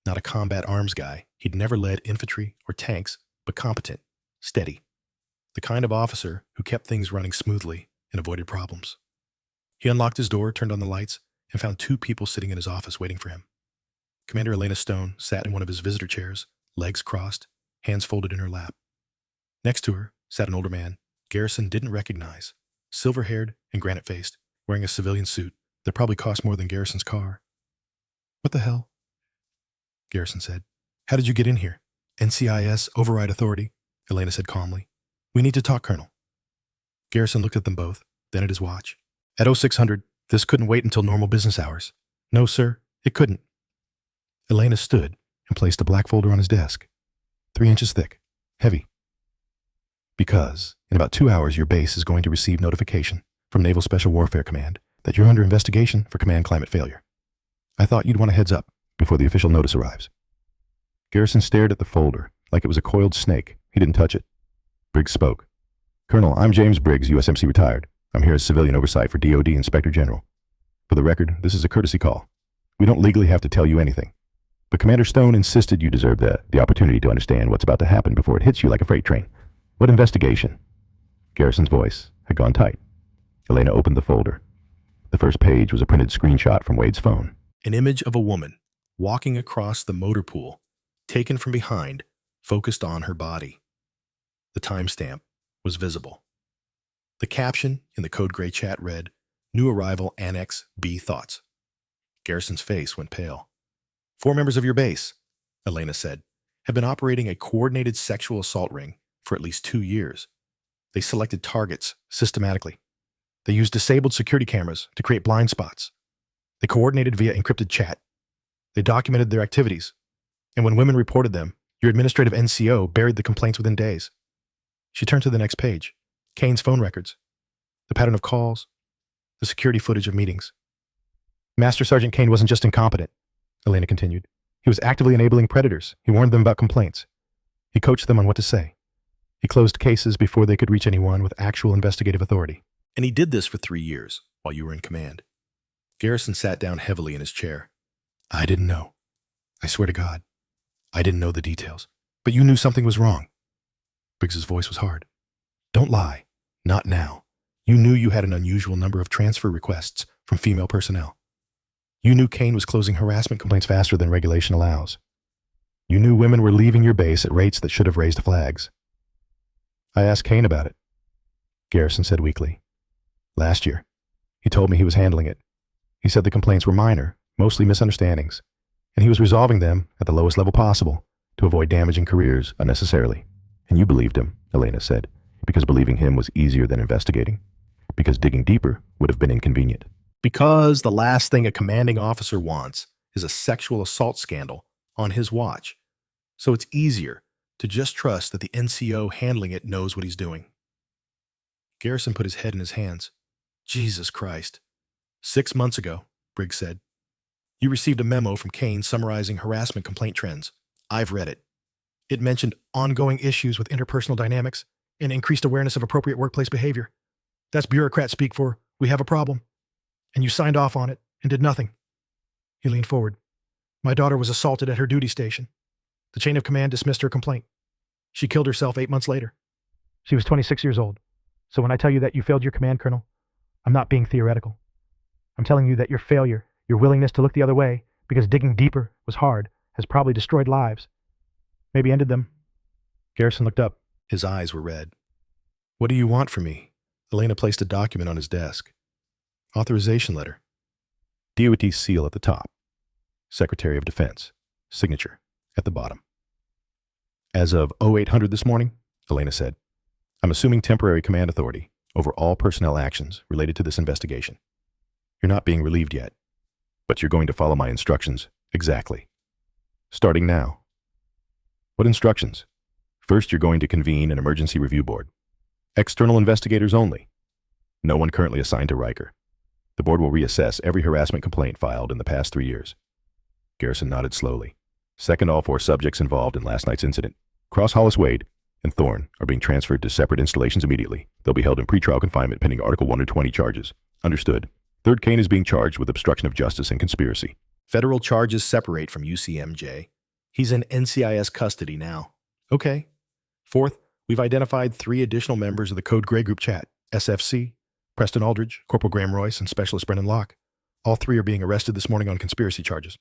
Not a combat arms guy, he'd never led infantry or tanks, but competent, steady. The kind of officer who kept things running smoothly and avoided problems. He unlocked his door, turned on the lights, and found 2 people sitting in his office waiting for him. Commander Elena Stone sat in one of his visitor chairs, legs crossed, hands folded in her lap. Next to her sat an older man Garrison didn't recognize, silver-haired and granite-faced, wearing a civilian suit that probably cost more than Garrison's car. "What the hell?" Garrison said. "How did you get in here?" "NCIS Override Authority," Elena said calmly. "We need to talk, Colonel." Garrison looked at them both, then at his watch. "At 0600, this couldn't wait until normal business hours." "No, sir, it couldn't." Elena stood and placed a black folder on his desk, 3 inches thick, heavy. "Because in about 2 hours, your base is going to receive notification from Naval Special Warfare Command that you're under investigation for command climate failure. I thought you'd want a heads up before the official notice arrives." Garrison stared at the folder like it was a coiled snake. He didn't touch it. Briggs spoke. "Colonel, I'm James Briggs, USMC retired. I'm here as civilian oversight for DOD Inspector General. For the record, this is a courtesy call. We don't legally have to tell you anything. But Commander Stone insisted you deserve the opportunity to understand what's about to happen before it hits you like a freight train." "What investigation?" Garrison's voice had gone tight. Elena opened the folder. The first page was a printed screenshot from Wade's phone. An image of a woman walking across the motor pool, taken from behind, focused on her body. The timestamp was visible. The caption in the code gray chat read, "New arrival Annex B thoughts." Garrison's face went pale. 4 members of your base," Elena said, "have been operating a coordinated sexual assault ring for at least 2 years. They selected targets systematically. They used disabled security cameras to create blind spots. They coordinated via encrypted chat. They documented their activities. And when women reported them, your administrative NCO buried the complaints within days." She turned to the next page. Kane's phone records. The pattern of calls. The security footage of meetings. "Master Sergeant Kane wasn't just incompetent," Elena continued. "He was actively enabling predators. He warned them about complaints. He coached them on what to say. He closed cases before they could reach anyone with actual investigative authority. And he did this for 3 years while you were in command." Garrison sat down heavily in his chair. "I didn't know. I swear to God. I didn't know the details. But you knew something was wrong." Briggs's voice was hard. "Don't lie. Not now. You knew you had an unusual number of transfer requests from female personnel. You knew Kane was closing harassment complaints faster than regulation allows. You knew women were leaving your base at rates that should have raised flags." "I asked Kane about it," Garrison said weakly. "Last year. He told me he was handling it. He said the complaints were minor, mostly misunderstandings, and he was resolving them at the lowest level possible, to avoid damaging careers unnecessarily. And you believed him, Elena said, because believing him was easier than investigating. Because digging deeper would have been inconvenient. Because the last thing a commanding officer wants is a sexual assault scandal on his watch. So it's easier to just trust that the NCO handling it knows what he's doing. Garrison put his head in his hands. Jesus Christ. 6 months ago, Briggs said, you received a memo from Kane summarizing harassment complaint trends. I've read it. It mentioned ongoing issues with interpersonal dynamics and increased awareness of appropriate workplace behavior. That's bureaucrat speak for, we have a problem. And you signed off on it and did nothing. He leaned forward. My daughter was assaulted at her duty station. The chain of command dismissed her complaint. She killed herself 8 months later. She was 26 years old. So when I tell you that you failed your command, Colonel, I'm not being theoretical. I'm telling you that your failure, your willingness to look the other way because digging deeper was hard, has probably destroyed lives. Maybe ended them. Garrison looked up. His eyes were red. What do you want from me? Elena placed a document on his desk. Authorization letter. DOT seal at the top. Secretary of Defense. Signature at the bottom. As of 0800 this morning, Elena said, I'm assuming temporary command authority over all personnel actions related to this investigation. You're not being relieved yet, but you're going to follow my instructions exactly. Starting now. What instructions? First, you're going to convene an emergency review board. External investigators only. No one currently assigned to Riker. The board will reassess every harassment complaint filed in the past 3 years. Garrison nodded slowly. Second, all 4 subjects involved in last night's incident, Cross Hollis Wade and Thorne, are being transferred to separate installations immediately. They'll be held in pretrial confinement pending Article 120 charges. Understood. Third, Kane is being charged with obstruction of justice and conspiracy. Federal charges separate from UCMJ. He's in NCIS custody now. Okay. Fourth, we've identified 3 additional members of the Code Gray Group chat, SFC, Preston Aldridge, Corporal Graham Royce, and Specialist Brennan Locke. All 3 are being arrested this morning on conspiracy charges.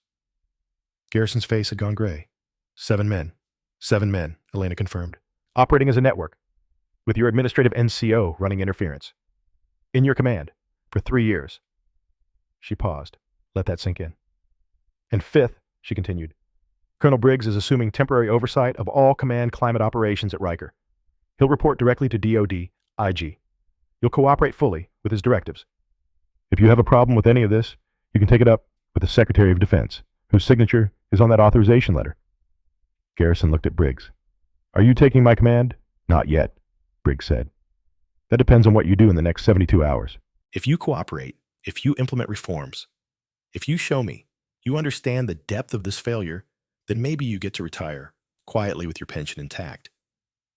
Garrison's face had gone gray. 7 men. 7 men, Elena confirmed. Operating as a network, with your administrative NCO running interference. In your command, for 3 years. She paused. Let that sink in. And fifth, she continued, Colonel Briggs is assuming temporary oversight of all command climate operations at Riker. He'll report directly to DOD, IG. You'll cooperate fully with his directives. If you have a problem with any of this, you can take it up with the Secretary of Defense, whose signature is on that authorization letter. Garrison looked at Briggs. Are you taking my command? Not yet, Briggs said. That depends on what you do in the next 72 hours. If you cooperate, if you implement reforms, if you show me you understand the depth of this failure, then maybe you get to retire quietly with your pension intact.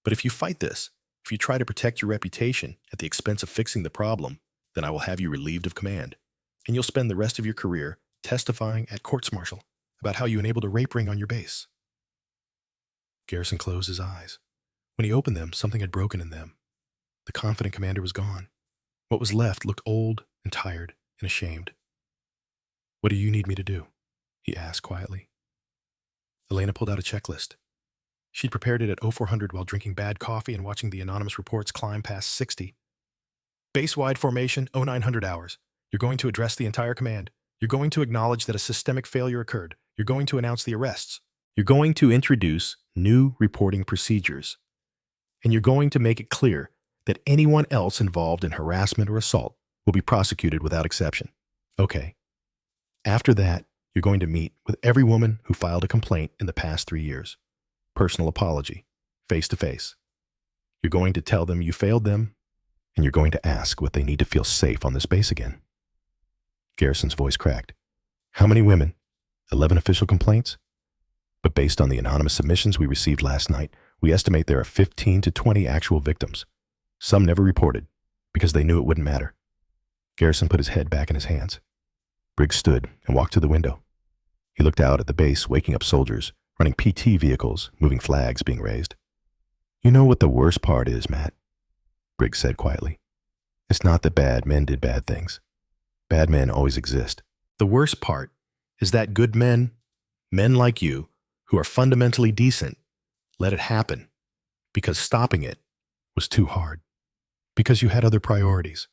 But if you fight this, if you try to protect your reputation at the expense of fixing the problem, then I will have you relieved of command, and you'll spend the rest of your career testifying at courts-martial about how you enabled a rape ring on your base. Garrison closed his eyes. When he opened them, something had broken in them. The confident commander was gone. What was left looked old and tired and ashamed. What do you need me to do? He asked quietly. Elena pulled out a checklist. She'd prepared it at 0400 while drinking bad coffee and watching the anonymous reports climb past 60. Base-wide formation, 0900 hours. You're going to address the entire command. You're going to acknowledge that a systemic failure occurred. You're going to announce the arrests. You're going to introduce new reporting procedures. And you're going to make it clear that anyone else involved in harassment or assault will be prosecuted without exception. Okay. After that, you're going to meet with every woman who filed a complaint in the past 3 years. Personal apology, face to face. You're going to tell them you failed them, and you're going to ask what they need to feel safe on this base again. Garrison's voice cracked. How many women? 11 official complaints? But based on the anonymous submissions we received last night, we estimate there are 15 to 20 actual victims. Some never reported, because they knew it wouldn't matter. Garrison put his head back in his hands. Briggs stood and walked to the window. He looked out at the base, waking up soldiers, running PT vehicles, moving flags being raised. You know what the worst part is, Matt? Briggs said quietly. It's not that bad men did bad things. Bad men always exist. The worst part is that good men, men like you, who are fundamentally decent, let it happen because stopping it was too hard. Because you had other priorities.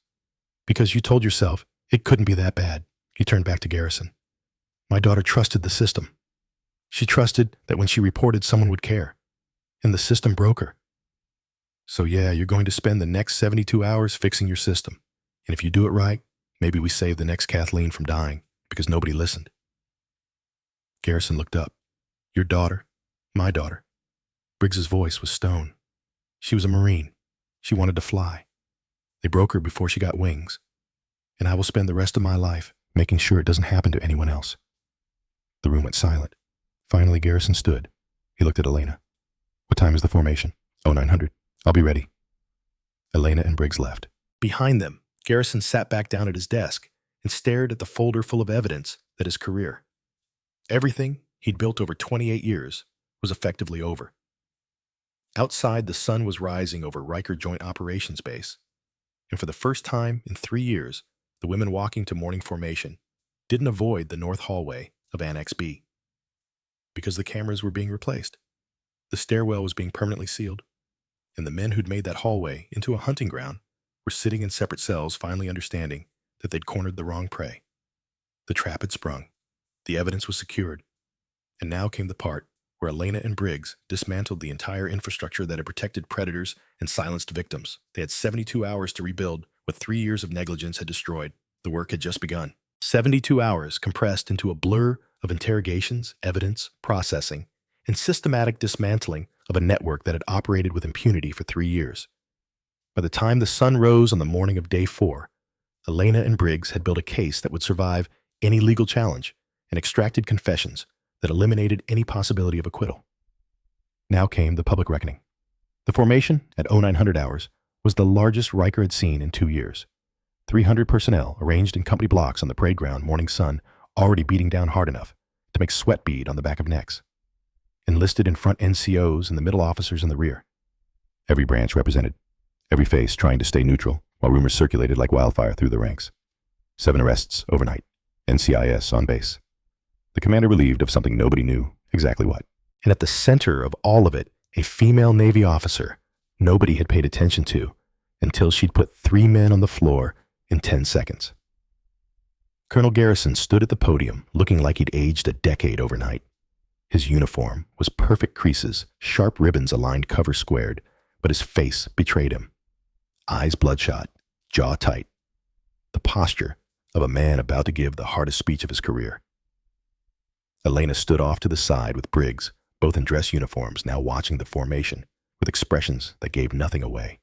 Because you told yourself it couldn't be that bad. He turned back to Garrison. My daughter trusted the system. She trusted that when she reported, someone would care. And the system broke her. So yeah, you're going to spend the next 72 hours fixing your system. And if you do it right, maybe we save the next Kathleen from dying because nobody listened. Garrison looked up. Your daughter, my daughter. Briggs's voice was stone. She was a Marine. She wanted to fly. They broke her before she got wings. And I will spend the rest of my life making sure it doesn't happen to anyone else. The room went silent. Finally, Garrison stood. He looked at Elena. What time is the formation? 0900. I'll be ready. Elena and Briggs left. Behind them, Garrison sat back down at his desk and stared at the folder full of evidence that his career, everything he'd built over 28 years, was effectively over. Outside, the sun was rising over Riker Joint Operations Base, and for the first time in 3 years, the women walking to morning formation didn't avoid the north hallway of Annex B. Because the cameras were being replaced, the stairwell was being permanently sealed, and the men who'd made that hallway into a hunting ground were sitting in separate cells, finally understanding that they'd cornered the wrong prey. The trap had sprung. The evidence was secured. And now came the part where Elena and Briggs dismantled the entire infrastructure that had protected predators and silenced victims. They had 72 hours to rebuild what 3 years of negligence had destroyed. The work had just begun. 72 hours compressed into a blur of interrogations, evidence, processing, and systematic dismantling of a network that had operated with impunity for 3 years. By the time the sun rose on the morning of day 4, Elena and Briggs had built a case that would survive any legal challenge and extracted confessions that eliminated any possibility of acquittal. Now came the public reckoning. The formation at 0900 hours was the largest Riker had seen in 2 years. 300 personnel arranged in company blocks on the parade ground, morning sun already beating down hard enough to make sweat bead on the back of necks. Enlisted in front NCOs and the middle officers in the rear. Every branch represented, every face trying to stay neutral while rumors circulated like wildfire through the ranks. 7 arrests overnight, NCIS on base. The commander relieved of something nobody knew exactly what. And at the center of all of it, a female Navy officer nobody had paid attention to until she'd put 3 men on the floor in 10 seconds. Colonel Garrison stood at the podium looking like he'd aged a decade overnight. His uniform was perfect creases, sharp ribbons aligned cover squared, but his face betrayed him. Eyes bloodshot, jaw tight. The posture of a man about to give the hardest speech of his career. Elena stood off to the side with Briggs, both in dress uniforms, now watching the formation with expressions that gave nothing away.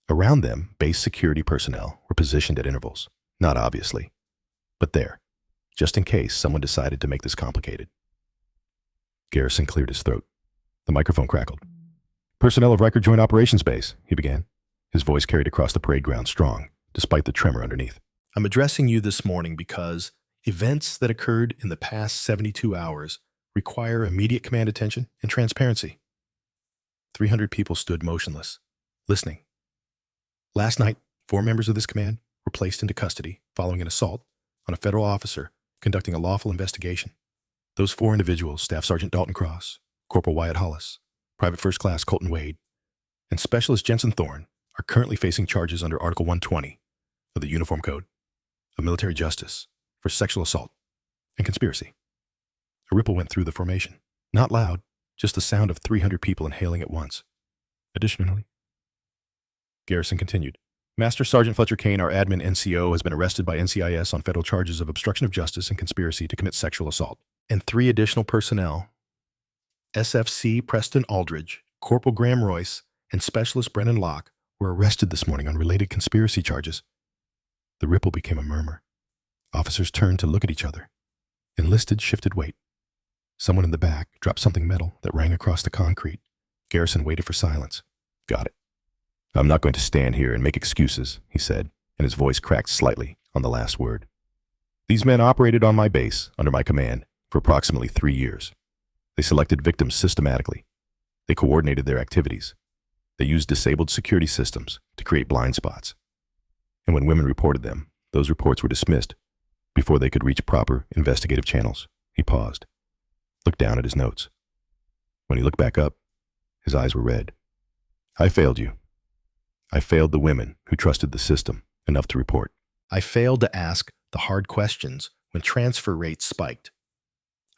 Around them, base security personnel were positioned at intervals, not obviously, but there, just in case someone decided to make this complicated. Garrison cleared his throat. The microphone crackled. Personnel of Riker Joint Operations Base, he began. His voice carried across the parade ground strong, despite the tremor underneath. I'm addressing you this morning because events that occurred in the past 72 hours require immediate command attention and transparency. 300 people stood motionless, listening. Last night, 4 members of this command were placed into custody following an assault on a federal officer conducting a lawful investigation. Those 4 individuals, Staff Sergeant Dalton Cross, Corporal Wyatt Hollis, Private First Class Colton Wade, and Specialist Jensen Thorne, are currently facing charges under Article 120 of the Uniform Code of Military Justice for sexual assault and conspiracy. A ripple went through the formation. Not loud, just the sound of 300 people inhaling at once. Additionally, Garrison continued, Master Sergeant Fletcher Kane, our admin NCO, has been arrested by NCIS on federal charges of obstruction of justice and conspiracy to commit sexual assault. And 3 additional personnel, SFC Preston Aldridge, Corporal Graham Royce, and Specialist Brennan Locke, were arrested this morning on related conspiracy charges. The ripple became a murmur. Officers turned to look at each other. Enlisted shifted weight. Someone in the back dropped something metal that rang across the concrete. Garrison waited for silence. Got it. I'm not going to stand here and make excuses, he said, and his voice cracked slightly on the last word. These men operated on my base, under my command, for approximately 3 years. They selected victims systematically. They coordinated their activities. They used disabled security systems to create blind spots. And when women reported them, those reports were dismissed before they could reach proper investigative channels. He paused, looked down at his notes. When he looked back up, his eyes were red. I failed you. I failed the women who trusted the system enough to report. I failed to ask the hard questions when transfer rates spiked.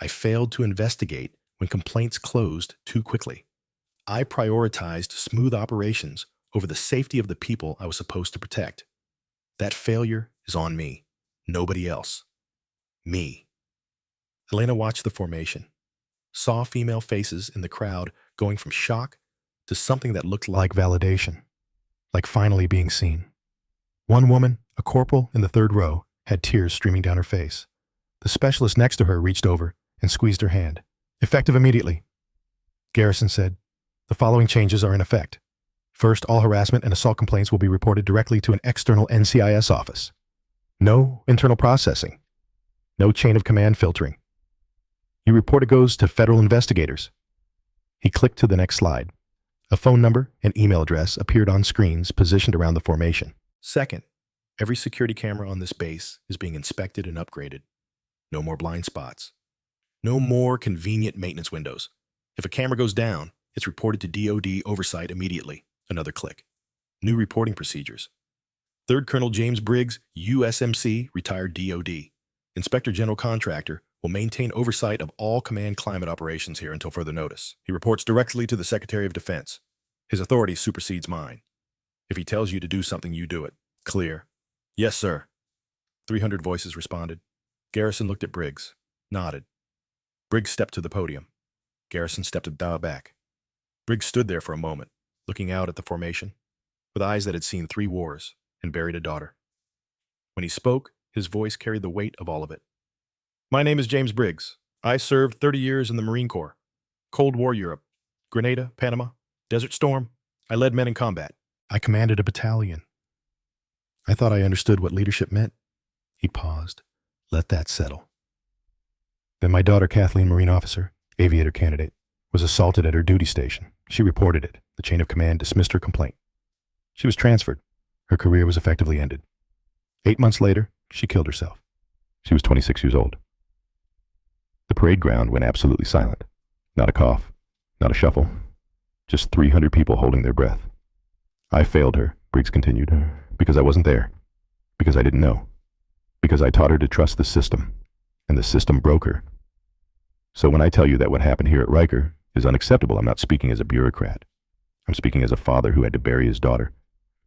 I failed to investigate when complaints closed too quickly. I prioritized smooth operations over the safety of the people I was supposed to protect. That failure is on me. Nobody else. Me. Elena watched the formation, saw female faces in the crowd going from shock to something that looked like validation, like finally being seen. One woman, a corporal in the third row, had tears streaming down her face. The specialist next to her reached over and squeezed her hand. Effective immediately. Garrison said, "The following changes are in effect. First, all harassment and assault complaints will be reported directly to an external NCIS office. No internal processing. No chain of command filtering. Your report goes to federal investigators." He clicked to the next slide. A phone number and email address appeared on screens positioned around the formation. Second, every security camera on this base is being inspected and upgraded. No more blind spots. No more convenient maintenance windows. If a camera goes down, it's reported to DOD oversight immediately. Another click. New reporting procedures. Third Colonel James Briggs, USMC, retired DOD. Inspector General Contractor will maintain oversight of all command climate operations here until further notice. He reports directly to the Secretary of Defense. His authority supersedes mine. If he tells you to do something, you do it. Clear. Yes, sir. 300 voices responded. Garrison looked at Briggs, nodded. Briggs stepped to the podium. Garrison stepped a bow back. Briggs stood there for a moment, looking out at the formation, with eyes that had seen 3 wars and buried a daughter. When he spoke, his voice carried the weight of all of it. My name is James Briggs. I served 30 years in the Marine Corps. Cold War Europe. Grenada, Panama, Desert Storm. I led men in combat. I commanded a battalion. I thought I understood what leadership meant. He paused. Let that settle. Then my daughter, Kathleen, Marine officer, aviator candidate, was assaulted at her duty station. She reported it. The chain of command dismissed her complaint. She was transferred. Her career was effectively ended. 8 months later, she killed herself. She was 26 years old. The parade ground went absolutely silent. Not a cough, not a shuffle, just 300 people holding their breath. I failed her, Briggs continued, because I wasn't there, because I didn't know, because I taught her to trust the system, and the system broke her. So when I tell you that what happened here at Riker is unacceptable, I'm not speaking as a bureaucrat. I'm speaking as a father who had to bury his daughter,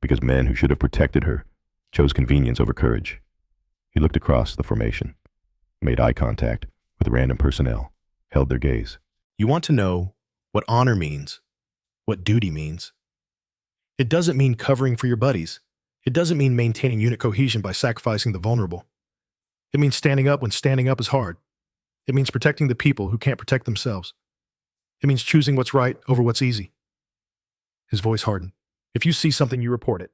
because men who should have protected her chose convenience over courage. He looked across the formation, made eye contact with random personnel, held their gaze. You want to know what honor means, what duty means. It doesn't mean covering for your buddies. It doesn't mean maintaining unit cohesion by sacrificing the vulnerable. It means standing up when standing up is hard. It means protecting the people who can't protect themselves. It means choosing what's right over what's easy. His voice hardened. If you see something, you report it.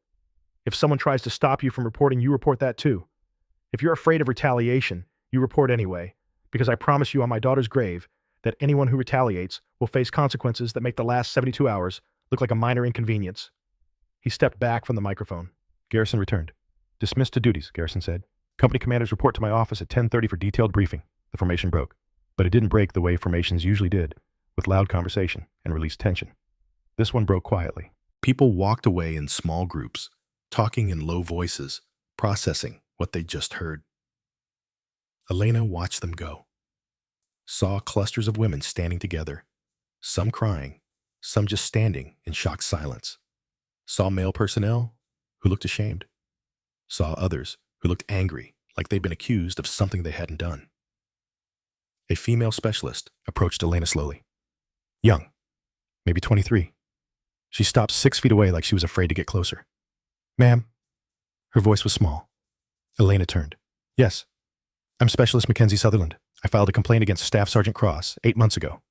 If someone tries to stop you from reporting, you report that too. If you're afraid of retaliation, you report anyway, because I promise you on my daughter's grave that anyone who retaliates will face consequences that make the last 72 hours look like a minor inconvenience. He stepped back from the microphone. Garrison returned. Dismissed to duties, Garrison said. Company commanders report to my office at 10:30 for detailed briefing. The formation broke, but it didn't break the way formations usually did, with loud conversation and released tension. This one broke quietly. People walked away in small groups, talking in low voices, processing what they just heard. Elena watched them go. Saw clusters of women standing together, some crying, some just standing in shocked silence. Saw male personnel who looked ashamed. Saw others who looked angry, like they'd been accused of something they hadn't done. A female specialist approached Elena slowly. Young, maybe 23. She stopped 6 feet away like she was afraid to get closer. Ma'am. Her voice was small. Elena turned. Yes. I'm Specialist Mackenzie Sutherland. I filed a complaint against Staff Sergeant Cross 8 months ago.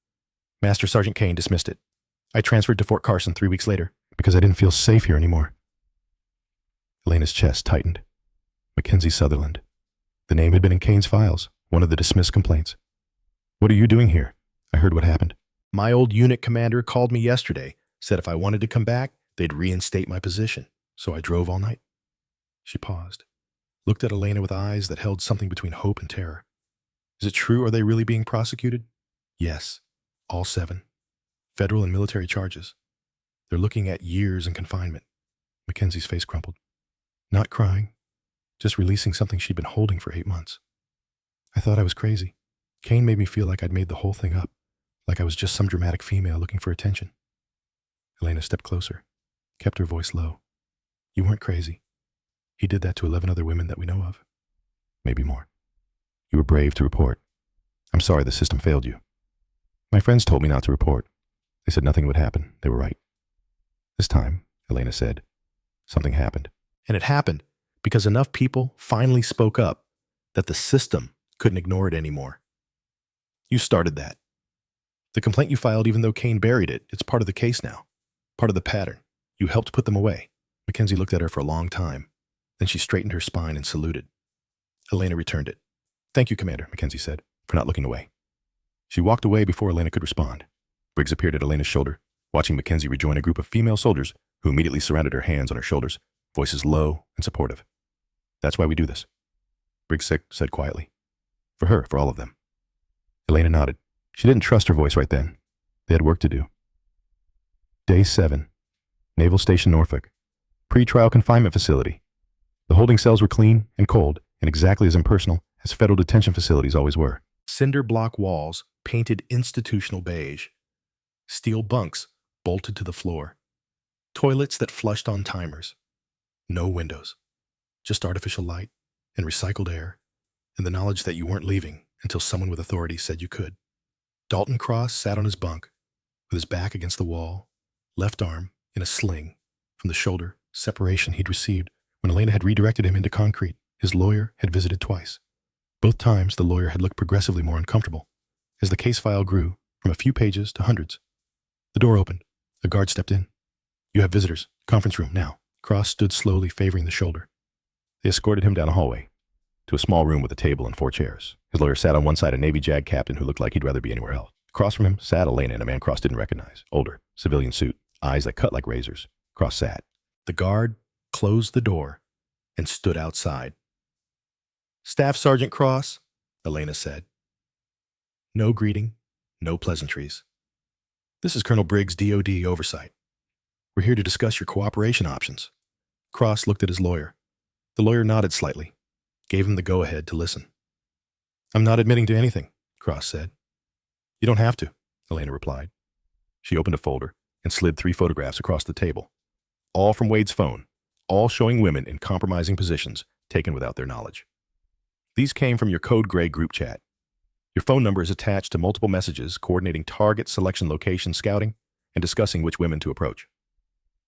Master Sergeant Kane dismissed it. I transferred to Fort Carson 3 weeks later because I didn't feel safe here anymore. Elena's chest tightened. Mackenzie Sutherland. The name had been in Kane's files, one of the dismissed complaints. What are you doing here? I heard what happened. My old unit commander called me yesterday, said if I wanted to come back, they'd reinstate my position, so I drove all night. She paused, looked at Elena with eyes that held something between hope and terror. Is it true? Are they really being prosecuted? Yes, all 7. Federal and military charges. They're looking at years in confinement. Mackenzie's face crumpled. Not crying, just releasing something she'd been holding for 8 months. I thought I was crazy. Kane made me feel like I'd made the whole thing up, like I was just some dramatic female looking for attention. Elena stepped closer, kept her voice low. You weren't crazy. He did that to 11 other women that we know of. Maybe more. You were brave to report. I'm sorry the system failed you. My friends told me not to report. They said nothing would happen. They were right. This time, Elena said, something happened. And it happened because enough people finally spoke up that the system couldn't ignore it anymore. You started that. The complaint you filed, even though Kane buried it, it's part of the case now. Part of the pattern. You helped put them away. Mackenzie looked at her for a long time. Then she straightened her spine and saluted. Elena returned it. Thank you, Commander, Mackenzie said, for not looking away. She walked away before Elena could respond. Briggs appeared at Elena's shoulder, watching Mackenzie rejoin a group of female soldiers who immediately surrounded her, hands on her shoulders, voices low and supportive. That's why we do this, Briggs said quietly. For her, for all of them. Elena nodded. She didn't trust her voice right then. They had work to do. Day 7. Naval Station Norfolk. Pre-trial confinement facility. The holding cells were clean and cold and exactly as impersonal as federal detention facilities always were. Cinder block walls painted institutional beige. Steel bunks bolted to the floor. Toilets that flushed on timers. No windows. Just artificial light and recycled air and the knowledge that you weren't leaving until someone with authority said you could. Dalton Cross sat on his bunk with his back against the wall, left arm in a sling from the shoulder separation he'd received when Elena had redirected him into concrete. His lawyer had visited twice. Both times, the lawyer had looked progressively more uncomfortable as the case file grew from a few pages to hundreds. The door opened. A guard stepped in. You have visitors. Conference room, now. Cross stood slowly, favoring the shoulder. They escorted him down a hallway to a small room with a table and 4 chairs. His lawyer sat on one side, a Navy JAG captain who looked like he'd rather be anywhere else. Across from him sat Elena and a man Cross didn't recognize. Older, civilian suit, eyes that cut like razors. Cross sat. The guard closed the door and stood outside. Staff Sergeant Cross, Elena said. No greeting, no pleasantries. This is Colonel Briggs, DOD Oversight. We're here to discuss your cooperation options. Cross looked at his lawyer. The lawyer nodded slightly, gave him the go-ahead to listen. I'm not admitting to anything, Cross said. You don't have to, Elena replied. She opened a folder and slid 3 photographs across the table. All from Wade's phone, all showing women in compromising positions taken without their knowledge. These came from your Code Gray group chat. Your phone number is attached to multiple messages coordinating target selection, location scouting, and discussing which women to approach.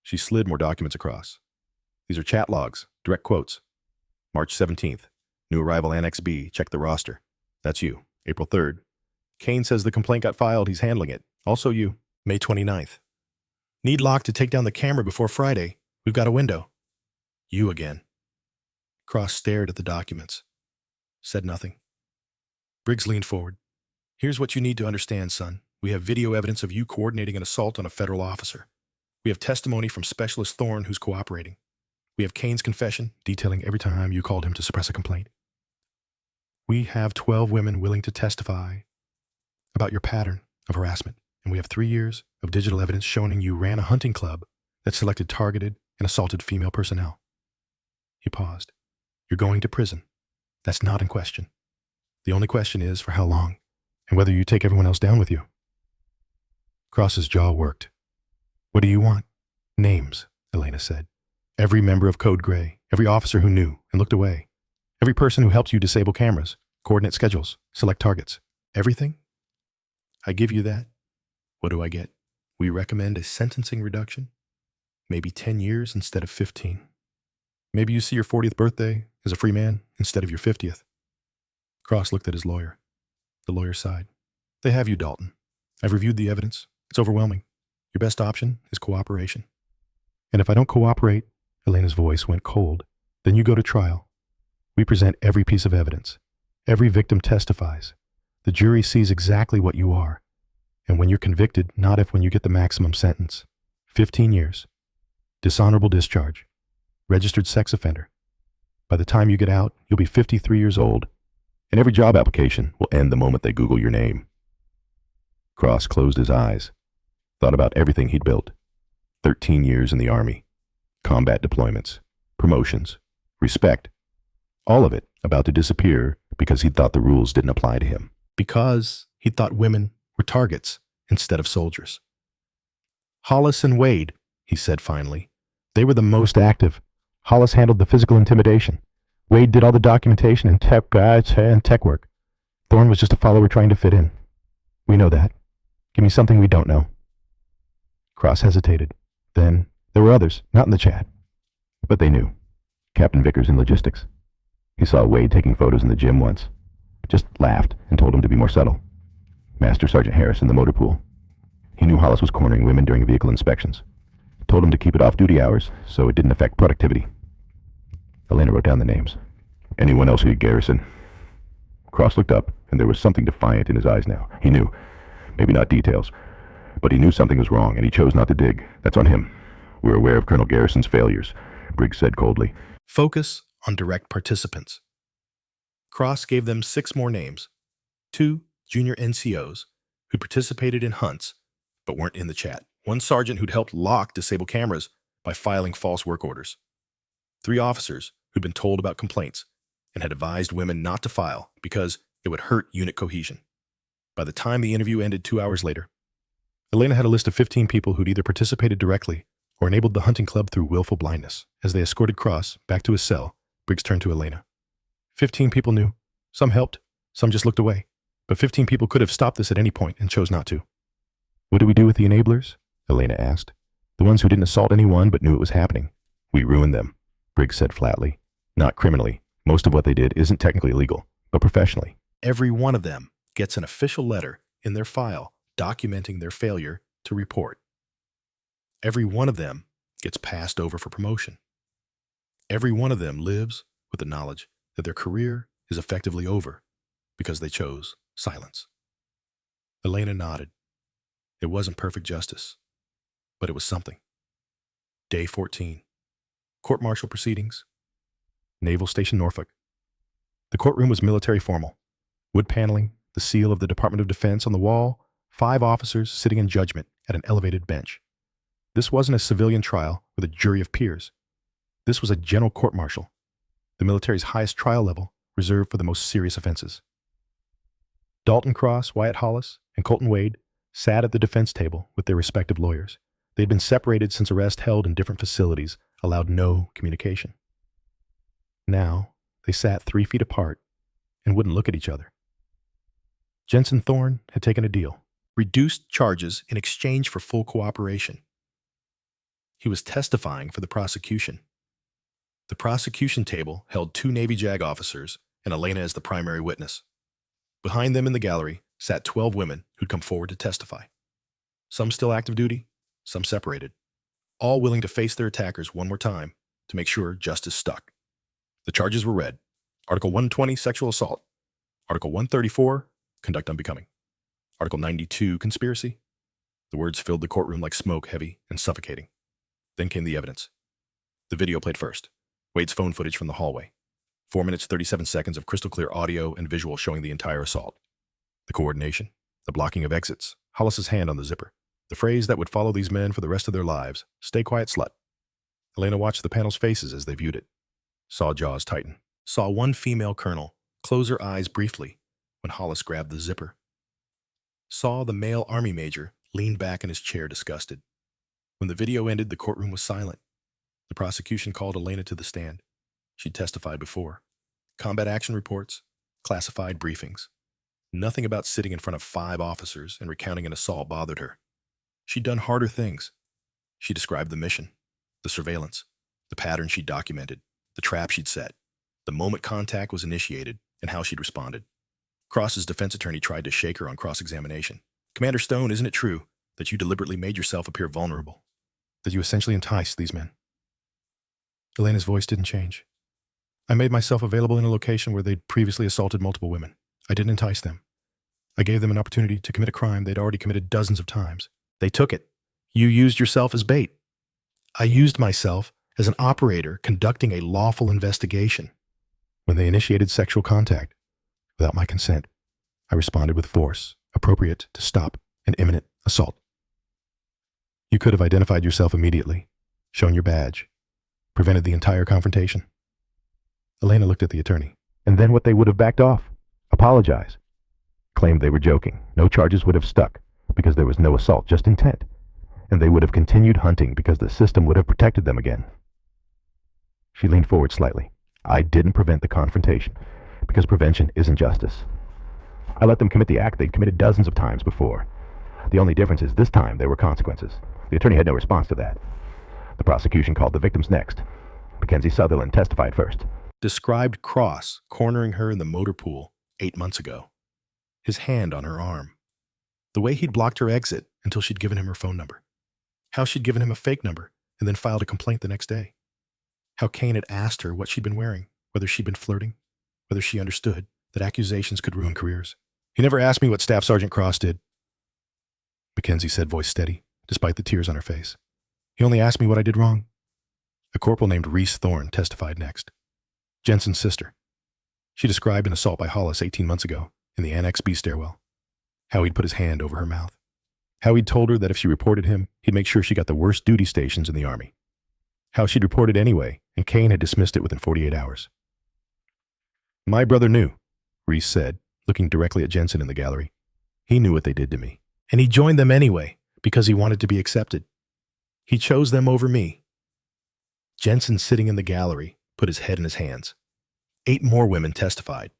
She slid more documents across. These are chat logs, direct quotes. March 17th, new arrival Annex B, check the roster. That's you. April 3rd. Kane says the complaint got filed, he's handling it. Also you. May 29th. Need lock to take down the camera before Friday. We've got a window. You again. Cross stared at the documents. Said nothing. Briggs leaned forward. Here's what you need to understand, son. We have video evidence of you coordinating an assault on a federal officer. We have testimony from Specialist Thorne who's cooperating. We have Kane's confession, detailing every time you called him to suppress a complaint. We have 12 women willing to testify about your pattern of harassment, and we have 3 years of digital evidence showing you ran a hunting club that selected targeted and assaulted female personnel. He paused. You're going to prison. That's not in question. The only question is for how long, and whether you take everyone else down with you. Cross's jaw worked. What do you want? Names, Elena said. Every member of Code Gray, every officer who knew and looked away, every person who helped you disable cameras, coordinate schedules, select targets. Everything? I give you that. What do I get? We recommend a sentencing reduction. Maybe 10 years instead of 15. Maybe you see your 40th birthday as a free man instead of your 50th. Cross looked at his lawyer. The lawyer sighed. They have you, Dalton. I've reviewed the evidence. It's overwhelming. Your best option is cooperation. And if I don't cooperate, Elena's voice went cold, then you go to trial. We present every piece of evidence. Every victim testifies. The jury sees exactly what you are. And when you're convicted, not if when you get the maximum sentence. 15 years. Dishonorable discharge. Registered sex offender. By the time you get out, you'll be 53 years old, and every job application will end the moment they Google your name. Cross closed his eyes, thought about everything he'd built. 13 years in the Army, combat deployments, promotions, respect, all of it about to disappear because he thought the rules didn't apply to him. because he thought women were targets instead of soldiers. Hollis and Wade, he said finally. They were the most active. Hollis handled the physical intimidation. Wade did all the documentation and tech work. Thorne was just a follower trying to fit in. We know that. Give me something we don't know. Cross hesitated. Then there were others, not in the chat. But they knew. Captain Vickers in logistics. He saw Wade taking photos in the gym once. Just laughed and told him to be more subtle. Master Sergeant Harris in the motor pool. He knew Hollis was cornering women during vehicle inspections. Told him to keep it off duty hours so it didn't affect productivity. Elena wrote down the names. Anyone else at Garrison? Cross looked up, and there was something defiant in his eyes now. He knew. Maybe not details, but he knew something was wrong, and he chose not to dig. That's on him. We're aware of Colonel Garrison's failures, Briggs said coldly. Focus on direct participants. Cross gave them 6 more names. 2 junior NCOs who participated in hunts but weren't in the chat. 1 sergeant who'd helped lock disable cameras by filing false work orders. 3 officers who'd been told about complaints and had advised women not to file because it would hurt unit cohesion. By the time the interview ended 2 hours later, Elena had a list of 15 people who'd either participated directly or enabled the hunting club through willful blindness. As they escorted Cross back to his cell, Briggs turned to Elena. 15 people knew. Some helped, some just looked away. But 15 people could have stopped this at any point and chose not to. What do we do with the enablers? Elena asked. The ones who didn't assault anyone but knew it was happening. We ruined them, Briggs said flatly. Not criminally. Most of what they did isn't technically illegal, but professionally. Every one of them gets an official letter in their file documenting their failure to report. Every one of them gets passed over for promotion. Every one of them lives with the knowledge that their career is effectively over because they chose silence. Elena nodded. It wasn't perfect justice, but it was something. Day 14. Court-martial proceedings. Naval Station Norfolk. The courtroom was military formal. Wood paneling, the seal of the Department of Defense on the wall, 5 officers sitting in judgment at an elevated bench. This wasn't a civilian trial with a jury of peers. This was a general court-martial, the military's highest trial level, reserved for the most serious offenses. Dalton Cross, Wyatt Hollis, and Colton Wade sat at the defense table with their respective lawyers. They had been separated since arrest held in different facilities allowed no communication. Now, they sat 3 feet apart and wouldn't look at each other. Jensen Thorne had taken a deal, reduced charges in exchange for full cooperation. He was testifying for the prosecution. The prosecution table held 2 Navy JAG officers and Elena as the primary witness. Behind them in the gallery sat 12 women who'd come forward to testify. Some still active duty, some separated, all willing to face their attackers one more time to make sure justice stuck. The charges were read. Article 120, sexual assault. Article 134, conduct unbecoming. Article 92, conspiracy. The words filled the courtroom like smoke, heavy and suffocating. Then came the evidence. The video played first. Wade's phone footage from the hallway. 4 minutes, 37 seconds of crystal clear audio and visual showing the entire assault. The coordination, the blocking of exits, Hollis's hand on the zipper. The phrase that would follow these men for the rest of their lives, stay quiet, slut. Elena watched the panel's faces as they viewed it. Saw jaws tighten. Saw one female colonel close her eyes briefly when Hollis grabbed the zipper. Saw the male army major lean back in his chair disgusted. When the video ended, the courtroom was silent. The prosecution called Elena to the stand. She'd testified before. Combat action reports, classified briefings. Nothing about sitting in front of 5 officers and recounting an assault bothered her. She'd done harder things. She described the mission, the surveillance, the pattern she'd documented, the trap she'd set, the moment contact was initiated, and how she'd responded. Cross's defense attorney tried to shake her on cross-examination. Commander Stone, isn't it true that you deliberately made yourself appear vulnerable? That you essentially enticed these men? Elena's voice didn't change. I made myself available in a location where they'd previously assaulted multiple women. I didn't entice them. I gave them an opportunity to commit a crime they'd already committed dozens of times. They took it. You used yourself as bait. I used myself as an operator conducting a lawful investigation. When they initiated sexual contact, without my consent, I responded with force, appropriate to stop an imminent assault. You could have identified yourself immediately, shown your badge, prevented the entire confrontation. Elena looked at the attorney. And then what they would have backed off. Apologize. claimed they were joking. No charges would have stuck because there was no assault, just intent. And they would have continued hunting because the system would have protected them again. She leaned forward slightly. I didn't prevent the confrontation because prevention isn't justice. I let them commit the act they'd committed dozens of times before. The only difference is this time there were consequences. The attorney had no response to that. The prosecution called the victims next. Mackenzie Sutherland testified first. Described Cross cornering her in the motor pool 8 months ago. His hand on her arm. The way he'd blocked her exit until she'd given him her phone number. How she'd given him a fake number and then filed a complaint the next day. How Kane had asked her what she'd been wearing, whether she'd been flirting, whether she understood that accusations could ruin careers. He never asked me what Staff Sergeant Cross did, Mackenzie said, voice steady, despite the tears on her face. He only asked me what I did wrong. A corporal named Reese Thorne testified next. Jensen's sister. She described an assault by Hollis 18 months ago in the Annex B stairwell. How he'd put his hand over her mouth. How he'd told her that if she reported him, he'd make sure she got the worst duty stations in the Army. How she'd reported anyway, and Kane had dismissed it within 48 hours. My brother knew, Reese said, looking directly at Jensen in the gallery. He knew what they did to me. And he joined them anyway, because he wanted to be accepted. He chose them over me. Jensen, sitting in the gallery, put his head in his hands. 8 more women testified,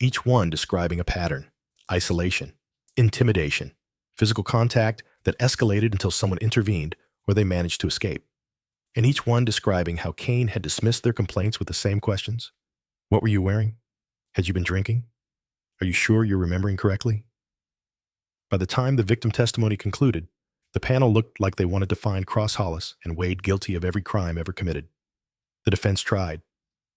each one describing a pattern: isolation, intimidation, physical contact that escalated until someone intervened or they managed to escape. And each one describing how Kane had dismissed their complaints with the same questions. What were you wearing? Had you been drinking? Are you sure you're remembering correctly? By the time the victim testimony concluded, the panel looked like they wanted to find Cross Hollis and Wade guilty of every crime ever committed. The defense tried.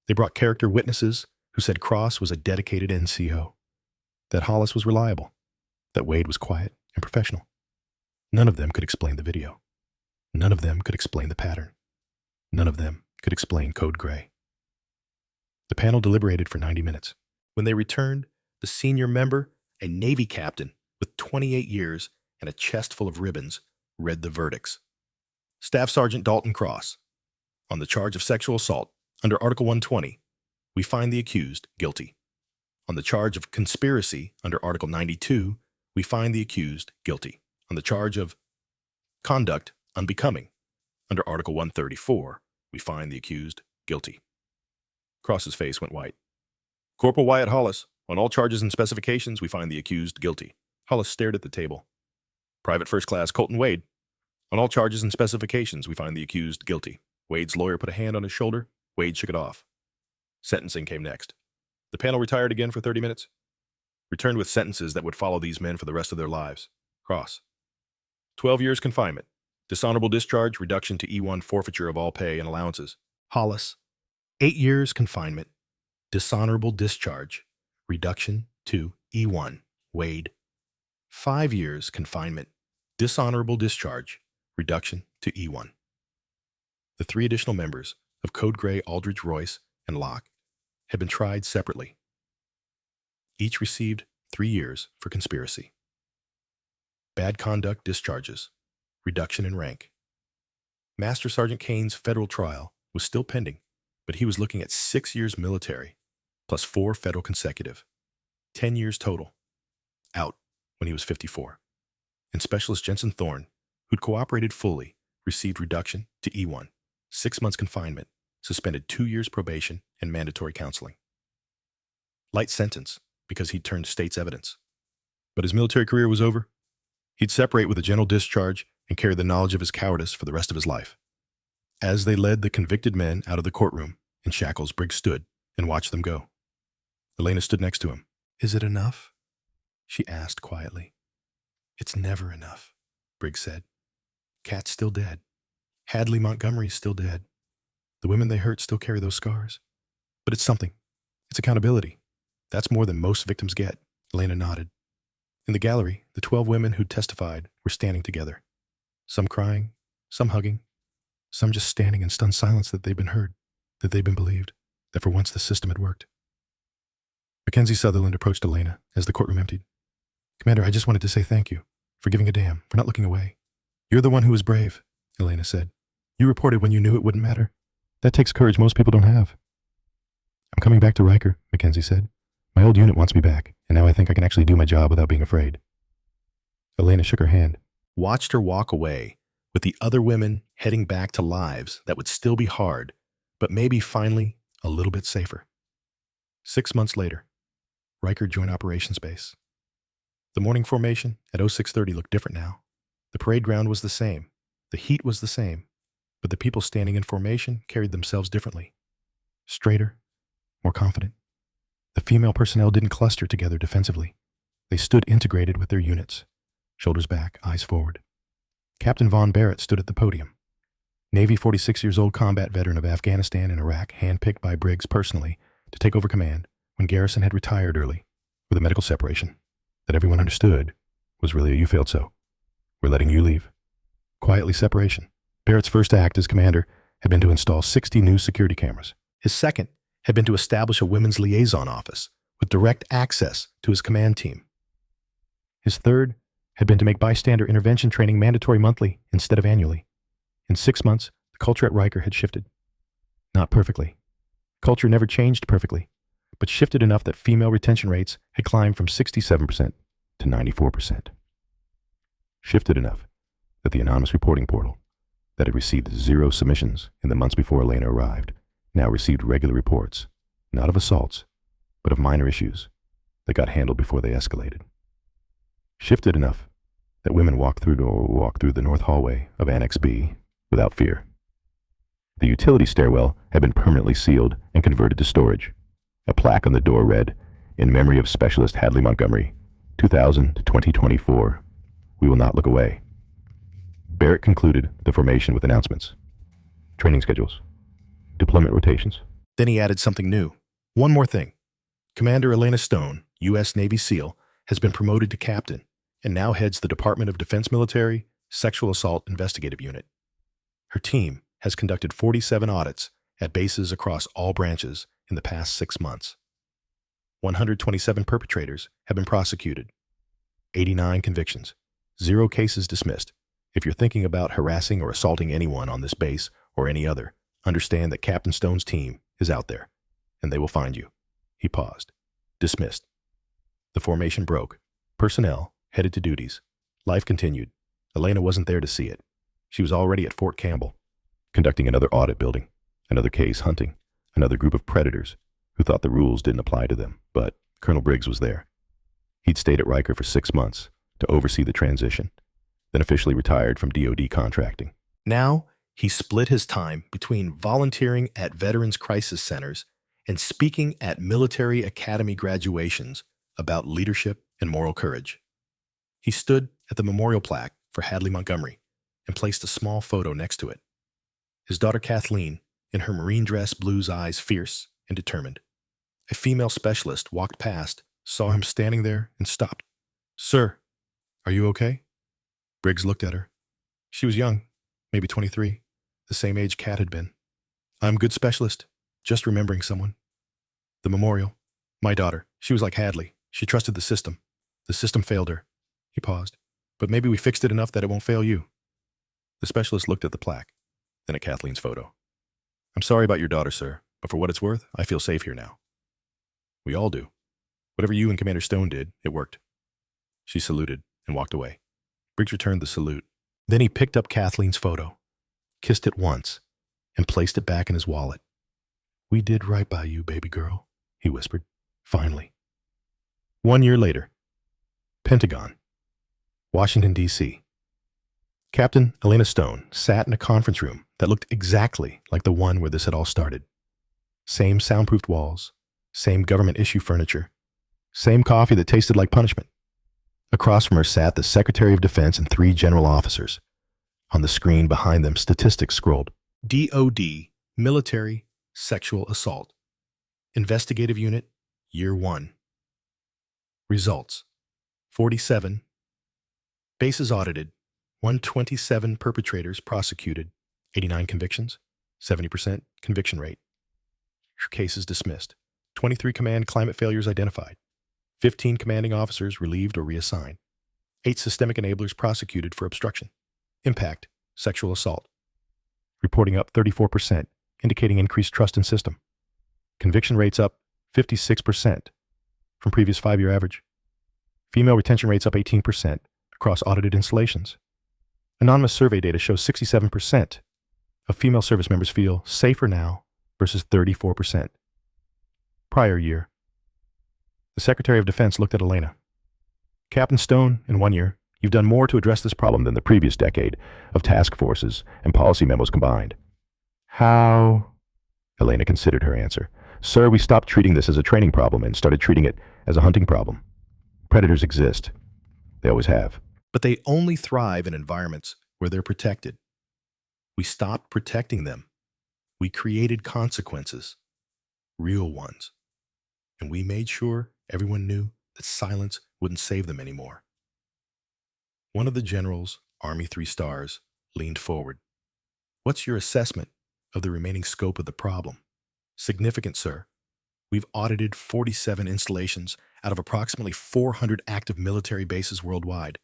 They brought character witnesses who said Cross was a dedicated NCO, that Hollis was reliable, that Wade was quiet and professional. None of them could explain the video. None of them could explain the pattern. None of them could explain Code Gray. The panel deliberated for 90 minutes. When they returned, the senior member, a Navy captain with 28 years and a chest full of ribbons, read the verdicts. Staff Sergeant Dalton Cross, on the charge of sexual assault under Article 120, we find the accused guilty. On the charge of conspiracy under Article 92, we find the accused guilty. On the charge of conduct unbecoming under Article 134, we find the accused guilty. Cross's face went white. Corporal Wyatt Hollis, on all charges and specifications, we find the accused guilty. Hollis stared at the table. Private First Class Colton Wade, on all charges and specifications, we find the accused guilty. Wade's lawyer put a hand on his shoulder. Wade shook it off. Sentencing came next. The panel retired again for 30 minutes. Returned with sentences that would follow these men for the rest of their lives. Cross: 12 years confinement. Dishonorable discharge, reduction to E1, forfeiture of all pay and allowances. Hollis: 8 years confinement. Dishonorable discharge, reduction to E1. Wade: 5 years confinement. Dishonorable discharge, reduction to E1. The 3 additional members of Code Gray, Aldridge, Royce, and Locke had been tried separately. Each received 3 years for conspiracy. Bad conduct discharges, reduction in rank. Master Sergeant Kane's federal trial was still pending, but he was looking at 6 years military, plus 4 federal consecutive. 10 years total. Out when he was 54. And Specialist Jensen Thorne, who'd cooperated fully, received reduction to E1, 6 months confinement, suspended 2 years probation, and mandatory counseling. Light sentence, because he'd turned state's evidence. But his military career was over. He'd separate with a general discharge and carry the knowledge of his cowardice for the rest of his life. As they led the convicted men out of the courtroom in shackles, Briggs stood and watched them go. Elena stood next to him. "Is it enough?" she asked quietly. "It's never enough," Briggs said. "Kat's still dead. Hadley Montgomery's still dead. The women they hurt still carry those scars. But it's something. It's accountability. That's more than most victims get." Elena nodded. In the gallery, the 12 women who'd testified were standing together. Some crying, some hugging, some just standing in stunned silence that they'd been heard, that they'd been believed, that for once the system had worked. Mackenzie Sutherland approached Elena as the courtroom emptied. "Commander, I just wanted to say thank you for giving a damn, for not looking away. You're the one who was brave," Elena said. "You reported when you knew it wouldn't matter. That takes courage most people don't have." "I'm coming back to Riker," Mackenzie said. My old unit wants me back, and now I think I can actually do my job without being afraid. Elena shook her hand. Watched her walk away, with the other women heading back to lives that would still be hard, but maybe finally a little bit safer. 6 months later, Riker Joint Operations Base. The morning formation at 0630 looked different now. The parade ground was the same. The heat was the same, but the people standing in formation carried themselves differently. Straighter, more confident. The female personnel didn't cluster together defensively. They stood integrated with their units, shoulders back, eyes forward. Captain Von Barrett stood at the podium. Navy 46-years-old combat veteran of Afghanistan and Iraq, handpicked by Briggs personally to take over command when Garrison had retired early with a medical separation that everyone understood was really a "you failed so. We're letting you leave." Quietly separation. Barrett's first act as commander had been to install 60 new security cameras. His second had been to establish a women's liaison office with direct access to his command team. His third had been to make bystander intervention training mandatory monthly instead of annually. In 6 months, the culture at Riker had shifted. Not perfectly. Culture never changed perfectly, but shifted enough that female retention rates had climbed from 67% to 94%. Shifted enough that the anonymous reporting portal that had received 0 submissions in the months before Elena arrived now received regular reports, not of assaults, but of minor issues that got handled before they escalated. Shifted enough that women walked through the north hallway of Annex B without fear. The utility stairwell had been permanently sealed and converted to storage. A plaque on the door read, "In memory of Specialist Hadley Montgomery, 2000 to 2024. We will not look away." Barrett concluded the formation with announcements. Training schedules. Deployment rotations. Then he added something new. One more thing. Commander Elena Stone, U.S. Navy SEAL, has been promoted to captain and now heads the Department of Defense Military Sexual Assault Investigative Unit. Her team has conducted 47 audits at bases across all branches in the past 6 months. 127 perpetrators have been prosecuted. 89 convictions. 0 cases dismissed. If you're thinking about harassing or assaulting anyone on this base or any other, understand that Captain Stone's team is out there, and they will find you. He paused. Dismissed. The formation broke. Personnel headed to duties. Life continued. Elena wasn't there to see it. She was already at Fort Campbell, conducting another audit building, another case hunting, another group of predators who thought the rules didn't apply to them, but Colonel Briggs was there. He'd stayed at Riker for 6 months to oversee the transition, then officially retired from DoD contracting. Now, he split his time between volunteering at Veterans Crisis Centers and speaking at military academy graduations about leadership and moral courage. He stood at the memorial plaque for Hadley Montgomery and placed a small photo next to it. His daughter Kathleen, in her marine dress, blues eyes fierce and determined. A female specialist walked past, saw him standing there, and stopped. "Sir, are you okay?" Briggs looked at her. She was young, maybe 23, the same age Kat had been. "I'm good specialist, just remembering someone." The memorial. "My daughter. She was like Hadley. She trusted the system. The system failed her." He paused. "But maybe we fixed it enough that it won't fail you." The specialist looked at the plaque, then at Kathleen's photo. "I'm sorry about your daughter, sir, but for what it's worth, I feel safe here now." "We all do. Whatever you and Commander Stone did, it worked." She saluted and walked away. Briggs returned the salute. Then he picked up Kathleen's photo, kissed it once, and placed it back in his wallet. "We did right by you, baby girl," he whispered, finally. 1 year later. Pentagon, Washington, D.C. Captain Elena Stone sat in a conference room that looked exactly like the one where this had all started. Same soundproofed walls, same government-issue furniture, same coffee that tasted like punishment. Across from her sat the Secretary of Defense and 3 general officers. On the screen behind them, statistics scrolled. DOD, Military Sexual Assault. Investigative Unit, Year 1. Results: 47. Bases audited, 127 perpetrators prosecuted, 89 convictions, 70% conviction rate. Cases dismissed, 23 command climate failures identified, 15 commanding officers relieved or reassigned, 8 systemic enablers prosecuted for obstruction. Impact: sexual assault. Reporting up 34%, indicating increased trust in system. Conviction rates up 56%. from previous 5-year average. Female retention rates up 18% across audited installations. Anonymous survey data shows 67% of female service members feel safer now versus 34%. Prior year. The Secretary of Defense looked at Elena. Captain Stone, in 1 year, you've done more to address this problem than the previous decade of task forces and policy memos combined. How? Elena considered her answer. Sir, we stopped treating this as a training problem and started treating it as a hunting problem. Predators exist. They always have. But they only thrive in environments where they're protected. We stopped protecting them. We created consequences, real ones. And we made sure everyone knew that silence wouldn't save them anymore. One of the generals, Army 3 stars, leaned forward. What's your assessment of the remaining scope of the problem? Significant, sir. We've audited 47 installations out of approximately 400 active military bases worldwide.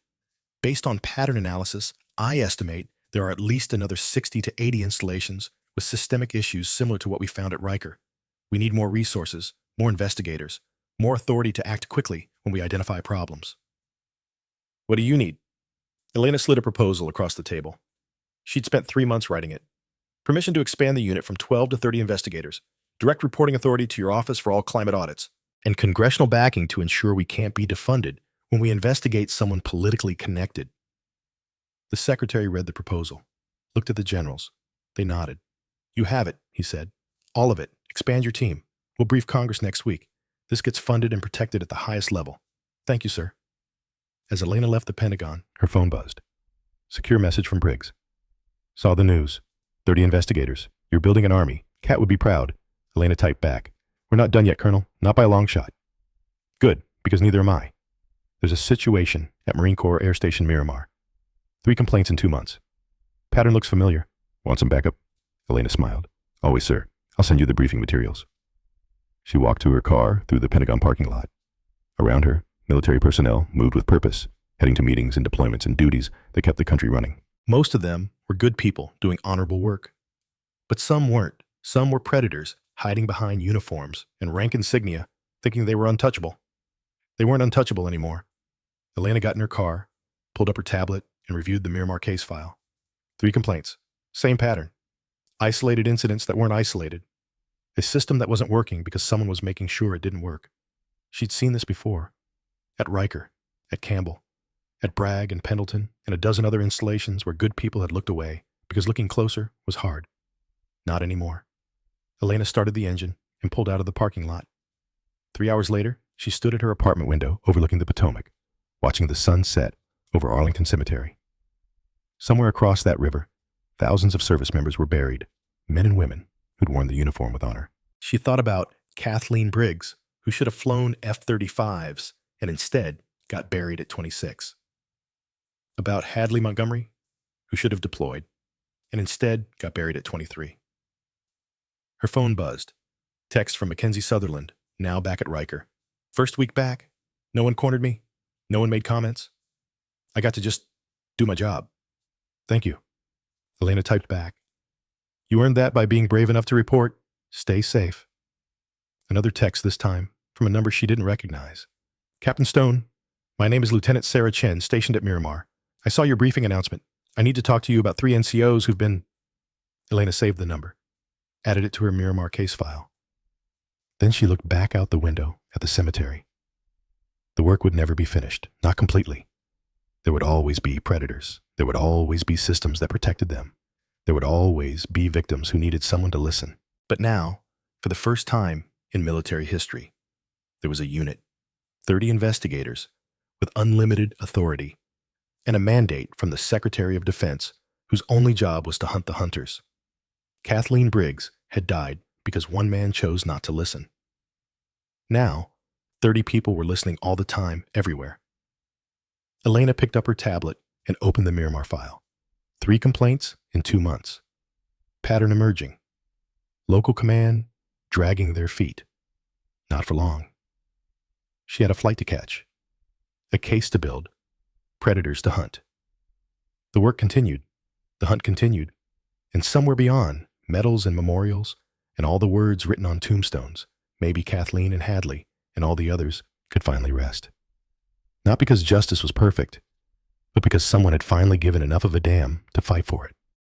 Based on pattern analysis, I estimate there are at least another 60 to 80 installations with systemic issues similar to what we found at Riker. We need more resources, more investigators, more authority to act quickly when we identify problems. What do you need? Elena slid a proposal across the table. She'd spent 3 months writing it. Permission to expand the unit from 12 to 30 investigators, direct reporting authority to your office for all climate audits, and congressional backing to ensure we can't be defunded when we investigate someone politically connected. The secretary read the proposal, looked at the generals. They nodded. You have it, he said. All of it. Expand your team. We'll brief Congress next week. This gets funded and protected at the highest level. Thank you, sir. As Elena left the Pentagon, her phone buzzed. Secure message from Briggs. Saw the news. 30 investigators. You're building an army. Cat would be proud. Elena typed back. We're not done yet, Colonel. Not by a long shot. Good, because neither am I. There's a situation at Marine Corps Air Station Miramar. 3 complaints in 2 months. Pattern looks familiar. Want some backup? Elena smiled. Always, sir. I'll send you the briefing materials. She walked to her car through the Pentagon parking lot. Around her, military personnel moved with purpose, heading to meetings and deployments and duties that kept the country running. Most of them were good people doing honorable work. But some weren't. Some were predators, hiding behind uniforms and rank insignia, thinking they were untouchable. They weren't untouchable anymore. Elena got in her car, pulled up her tablet, and reviewed the Miramar case file. 3 complaints. Same pattern. Isolated incidents that weren't isolated. A system that wasn't working because someone was making sure it didn't work. She'd seen this before. At Riker, at Campbell, at Bragg and Pendleton, and a dozen other installations where good people had looked away because looking closer was hard. Not anymore. Elena started the engine and pulled out of the parking lot. 3 hours later, she stood at her apartment window overlooking the Potomac, watching the sun set over Arlington Cemetery. Somewhere across that river, thousands of service members were buried, men and women who'd worn the uniform with honor. She thought about Kathleen Briggs, who should have flown F-35s and instead got buried at 26. About Hadley Montgomery, who should have deployed and instead got buried at 23. Her phone buzzed. Text from Mackenzie Sutherland, now back at Riker. First week back, no one cornered me, no one made comments. I got to just do my job. Thank you. Elena typed back. You earned that by being brave enough to report. Stay safe. Another text this time from a number she didn't recognize. Captain Stone, my name is Lieutenant Sarah Chen, stationed at Miramar. I saw your briefing announcement. I need to talk to you about 3 NCOs who've been... Elena saved the number, added it to her Miramar case file. Then she looked back out the window at the cemetery. The work would never be finished, not completely. There would always be predators. There would always be systems that protected them. There would always be victims who needed someone to listen. But now, for the first time in military history, there was a unit, 30 investigators, with unlimited authority, and a mandate from the Secretary of Defense, whose only job was to hunt the hunters. Kathleen Briggs had died because one man chose not to listen. Now, 30 people were listening all the time, everywhere. Elena picked up her tablet and opened the Miramar file. 3 complaints in 2 months. Pattern emerging. Local command dragging their feet. Not for long. She had a flight to catch. A case to build. Predators to hunt. The work continued. The hunt continued. And somewhere beyond, medals and memorials, and all the words written on tombstones, maybe Kathleen and Hadley and all the others could finally rest. Not because justice was perfect, but because someone had finally given enough of a damn to fight for it.